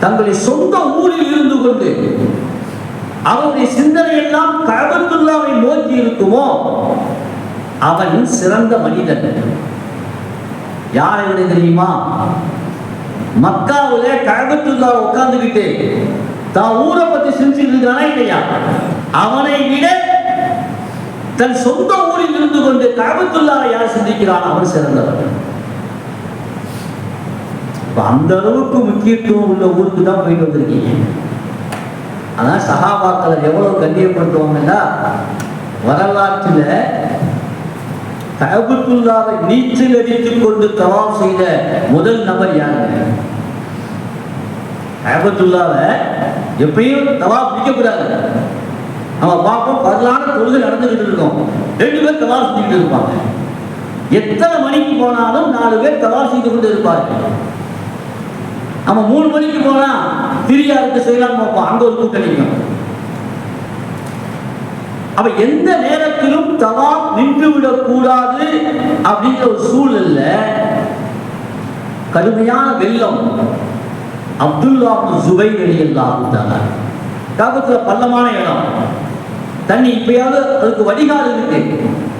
தங்களை சொந்த ஊரில் இருந்து கொண்டு அவருடைய சிந்தனை எல்லாம் கஅபத்துல்லாஹ்வை நோக்கி இருக்குமோ அவன் சிறந்த மனிதன். யாரை விட தெரியுமா? மக்காவுல கஅபத்துல்லாஹ் உட்கார்ந்துகிட்டு தான் ஊரை பத்தி சிந்திச்சுட்டு இருக்கிறானா இல்லையா, அவனை விட தன் சொந்த ஊரில் இருந்து கொண்டு கஅபத்துல்லாஹ்வை யார் சிந்திக்கிறான் அவன் சிறந்தவன். அந்த அளவுக்கு முக்கியத்துவம் உள்ள ஊருக்கு தான் போயிட்டு வந்திருக்கீங்க. அதான் சஹாபாக்களை எவ்வளவு கண்ணியப்படுத்துவாங்கன்னா, வரலாற்றில் கஅபத்துல்லாஹ்வை நீச்சல் அடித்துக் கொண்டு தவாப் செய்த முதல் நபர் யாருங்க? கஅபத்துல்லாஹ்வை எப்பயும் தவாப் நிற்கக்கூடாது. நம்ம பார்ப்போம், பரலான தொழுகை நடந்துகிட்டு இருக்கோம், 2 பேர் தவாப் செஞ்சுக்கிட்டு இருப்பாங்க. எத்தனை மணிக்கு போனாலும் 4 பேர் தவாப் செய்து கொண்டு இருப்பார்கள். நம்ம 3 மணிக்கு போனா திரியாருக்கு செய்யலாம் பார்ப்போம், அங்க ஒரு கூட்டணிக்கும். அப்ப எந்த நேரத்திலும் தவாப் நின்று விடக்கூடாது அப்படிங்கிற ஒரு சூழல்ல கடுமையான வெள்ளம். அப்துல்லா இப்னு ஸுபைர் ரலியல்லாஹு தஆலா, காபத்துல பள்ளமான இடம், தண்ணி இப்பயாவது அதுக்கு வடிகால் இருக்கு,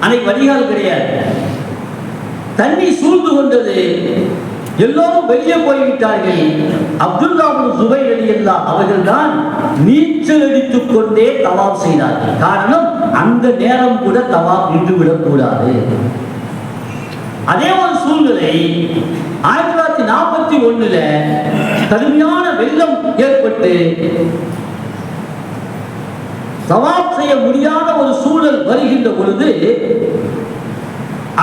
அன்னைக்கு வடிகால் கிடையாது. தண்ணி சூழ்ந்து கொண்டது, எல்லோரும் வெளியே போய்விட்டார்கள். அப்துல்லா இப்னு ஸுபைர் ரலியல்லாஹு அவர்கள் தான் நீச்சல் அடித்துக் கொண்டே தவாப் செய்தார்கள். காரணம், அந்த நேரம் கூட தவாப் நின்று விடக்கூடாது. அதே ஒரு சூழ்நிலை 1941 கடுமையான வெள்ளம் ஏற்பட்டு தவாப் செய்ய முடியாத ஒரு சூழல் வருகின்ற பொழுது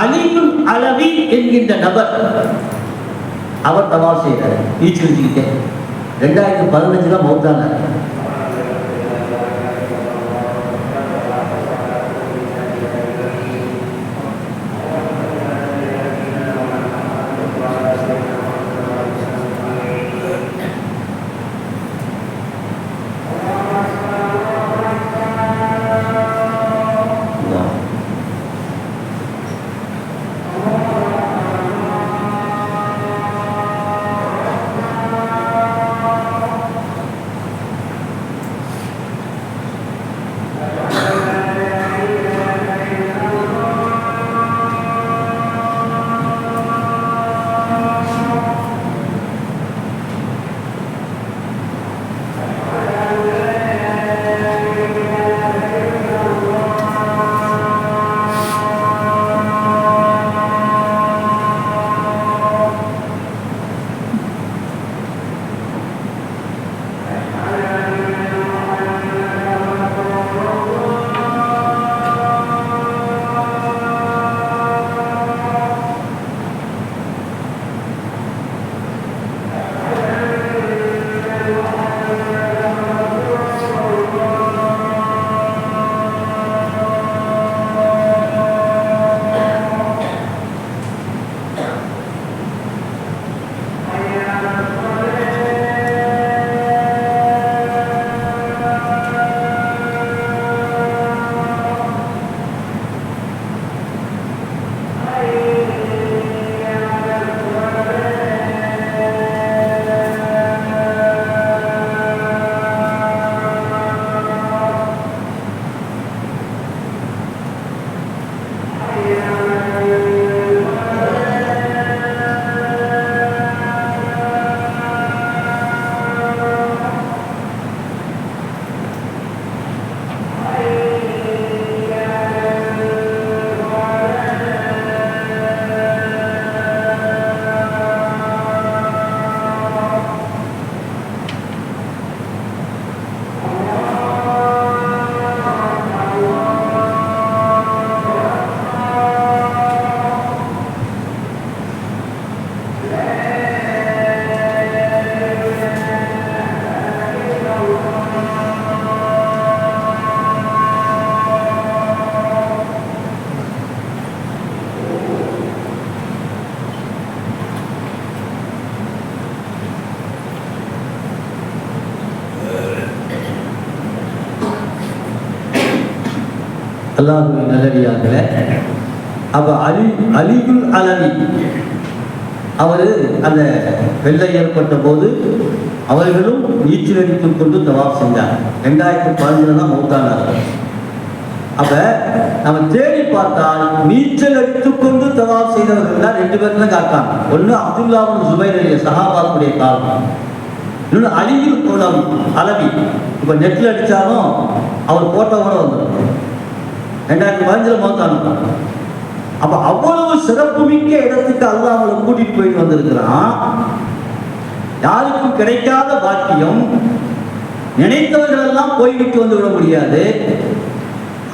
அலியுல் அலவி என்கின்ற நபர் அவர் தவாப் செய்தார் நீச்சலிச்சுக்கிட்டே. 2015 மௌத்தானார். அல்லாஹ்வின் நல்லடியார்களே, அப்ப அலியுல் அலவி அவர் அந்த வெள்ளை ஏற்பட்ட போது அவர்களும் நீச்சல் அடித்துக் கொண்டு தவாப் செஞ்சாங்க. 2015 தான் மௌத்தானார்கள். அப்ப நம்ம தேடி பார்த்தால் நீச்சல் அடித்துக் கொண்டு தவாப் செய்தவர்கள் தான் 2 பேர் தான் காட்டாங்க. ஒன்று அப்துல்லா பின் ஜுபைர் அலி சஹாபாவுடைய காலம், இன்னொன்று அலியுல் அலவி. இப்ப நெட்ல அடிச்சாலும் அவர் போட்டோவோட வந்துடும். 2015 மௌத்தானாங்க. அப்ப அவ்வளவு சிறப்புமிக்க இடத்துக்கு அல்லாஹ் அவங்களை கூட்டிட்டு போயிட்டு வந்திருக்கிறான். யாருக்கும் கிடைக்காத பாக்கியம். நினைத்தவர்கள் எல்லாம் போய்விட்டு வந்து விட முடியாது.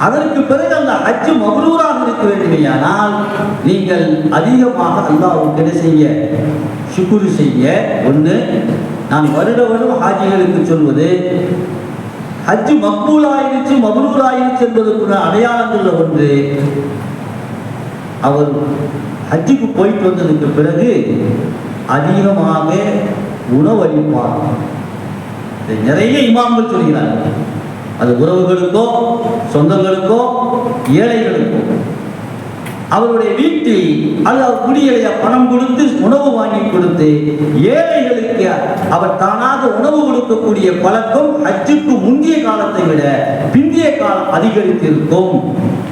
அதற்கு பிறகு அந்த ஹஜ் மப்ரூராக இருக்க வேண்டுமையானால் நீங்கள் அதிகமாக அல்லாஹ்வுக்கு என்ன செய்ய, ஷுக்ர் செய்ய. ஒன்று, நான் வருட வருடம் ஹாஜிகளுக்கு சொல்வது ஹஜ் மக்பூலாயிருச்சு மப்ரூராயிருச்சு என்பதற்குள்ள அடையாளங்கள்ல ஒன்று, அவர் ஹஜ்ஜுக்கு போயிட்டு வந்ததுக்கு பிறகு அதிகமாக உணவளிப்பார். நிறைய இமாம்கள் சொல்கிறார்கள். அது உறவுகளுக்கோ சொந்தங்களுக்கோ ஏழைகளுக்கோ அவருடைய வீட்டில் அல்லது குடியேறிய பணம் கொடுத்து உணவு வாங்கி கொடுத்து ஏழைகளுக்கு அவர் தானாக உணவு கொடுக்கக்கூடிய பழக்கம் ஹஜ்ஜுக்கு முந்தைய காலத்தை விட பிந்தைய காலம் அதிகரித்திருக்கும்.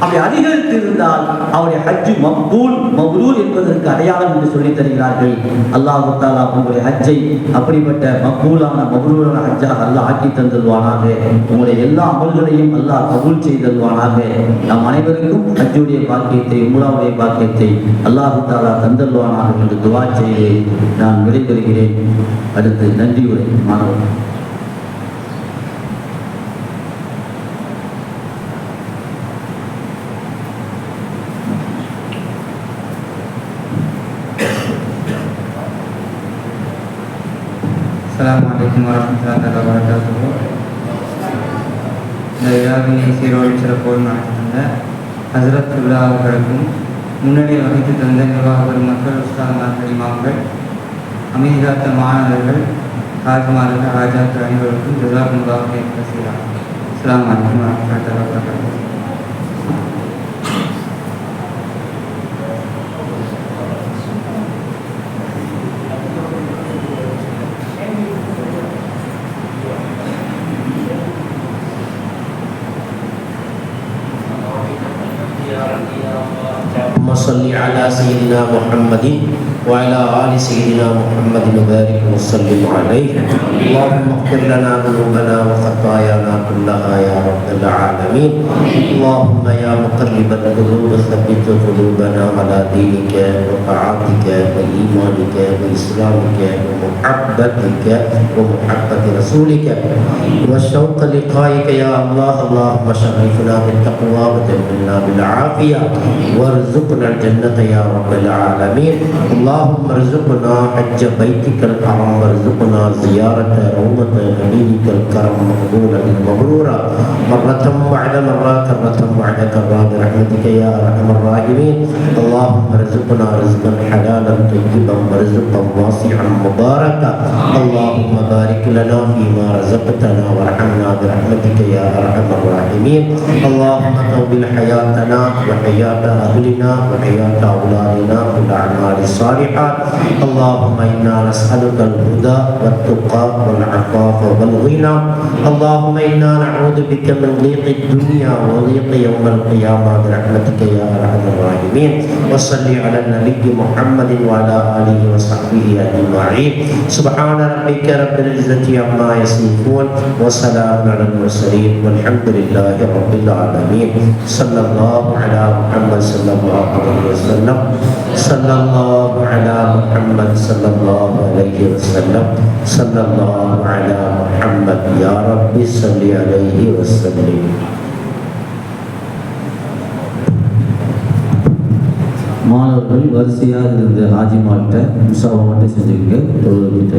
அப்படி அதிகரித்து இருந்தால் அவருடைய ஹஜ்ஜு மக்பூல் மப்ரூர் என்பதற்கு அடையாளம் என்று சொல்லித் தருகிறார்கள். அல்லாஹ் தஆலா உங்களுடைய ஹஜ்ஜை அப்படிப்பட்ட மக்பூலான மப்ரூரான ஹஜ்ஜாக அல்லாஹ் ஆக்கி தந்தல்வானாக. உங்களுடைய எல்லா அமல்களையும் அல்லாஹ் கபூல் செய்தல்வானாக. நம் அனைவருக்கும் ஹஜ்ஜுடைய பாக்கியத்தை உம்ராவுடைய பாக்கியத்தை அல்லாஹ் தஆலா தந்தல்வானாக என்று துஆ செய்து நான் விடைபெறுகிறேன். அடுத்து நன்றி உரை மாணவர். அஸ்ஸலாமு அலைக்கும் வரஹ்மத்துல்லாஹி வபரகாத்துஹு. இந்த விழாவினை சீரோடு சிறப்போடு நடத்திருந்த ஹஸரத்துல்லா அவர்களுக்கும் முன்னணி வகித்து தந்த நிர்வாக பெருமக்கள், உஸ்தாதுமார்கள், இமாம்கள், அமைதிகாத்த மாணவர்கள், ஹாஜிமார்கள், ஹாஜாக்கள் அனைவருக்கும் ஜஸாக்குமுல்லாஹு கைரன் கஸீரா. அஸ்ஸலாமு அலைக்கும் வரஹ்மத்துல்லாஹி வபரகாத்துஹு. صل على سيدنا محمد وعلى آل سيدنا محمد وبارك وسلم عليه. اللهم اغفر لنا ذنوبنا وخطايانا كلها يا رب العالمين. اللهم يا مقلب القلوب ثبت قلوبنا على دينك وطاعتك وإيمانك وإسلامك ومحبتك ومحبة رسولك والشوق لقائك يا الله. اللهم شرفنا بالتقوى وجملنا بالعافية وارزقنا الجنة يا رب العالمين. اللهم ارزقنا حج بيتك الحرام وارزقنا زيارة روضة نبيك الكرم مقبولا مبرورا مرة بعد مرة كرة بعد كرة برحمتك يا أرحم الراحمين. اللهم ارزقنا رزقا حلالا طيبا ورزقا واسعا مباركا. اللهم بارك لنا فيما رزقتنا وارحمنا برحمتك يا أرحم الراحمين. اللهم طول حياتنا وحياة أهلنا وحياة أولادنا بالأعمال الصالحات. اللهم إنا نسألك الهدى والتقى والعفاف والغنى. اللهم إنا نعوذ بك من ضيق الدنيا وضيق يوم القيامة برحمتك يا أرحم الراحمين. وصل على النبي محمد وعلى آله وصحبه أجمعين. سبحان ربك رب العزة عما يصفون وسلام على المرسلين والحمد لله رب العالمين. صلى الله على محمد صلى الله عليه وسلم. صلى الله على محمد صلى الله عليه وسلم. صلى الله على محمد يا رب صل عليه وسلم. மாணவர்கள் வரிசையாக இருந்த ஹாஜிமார்கிட்ட முசாவா மட்டும் செஞ்சுக்கங்க. தொழுகிட்ட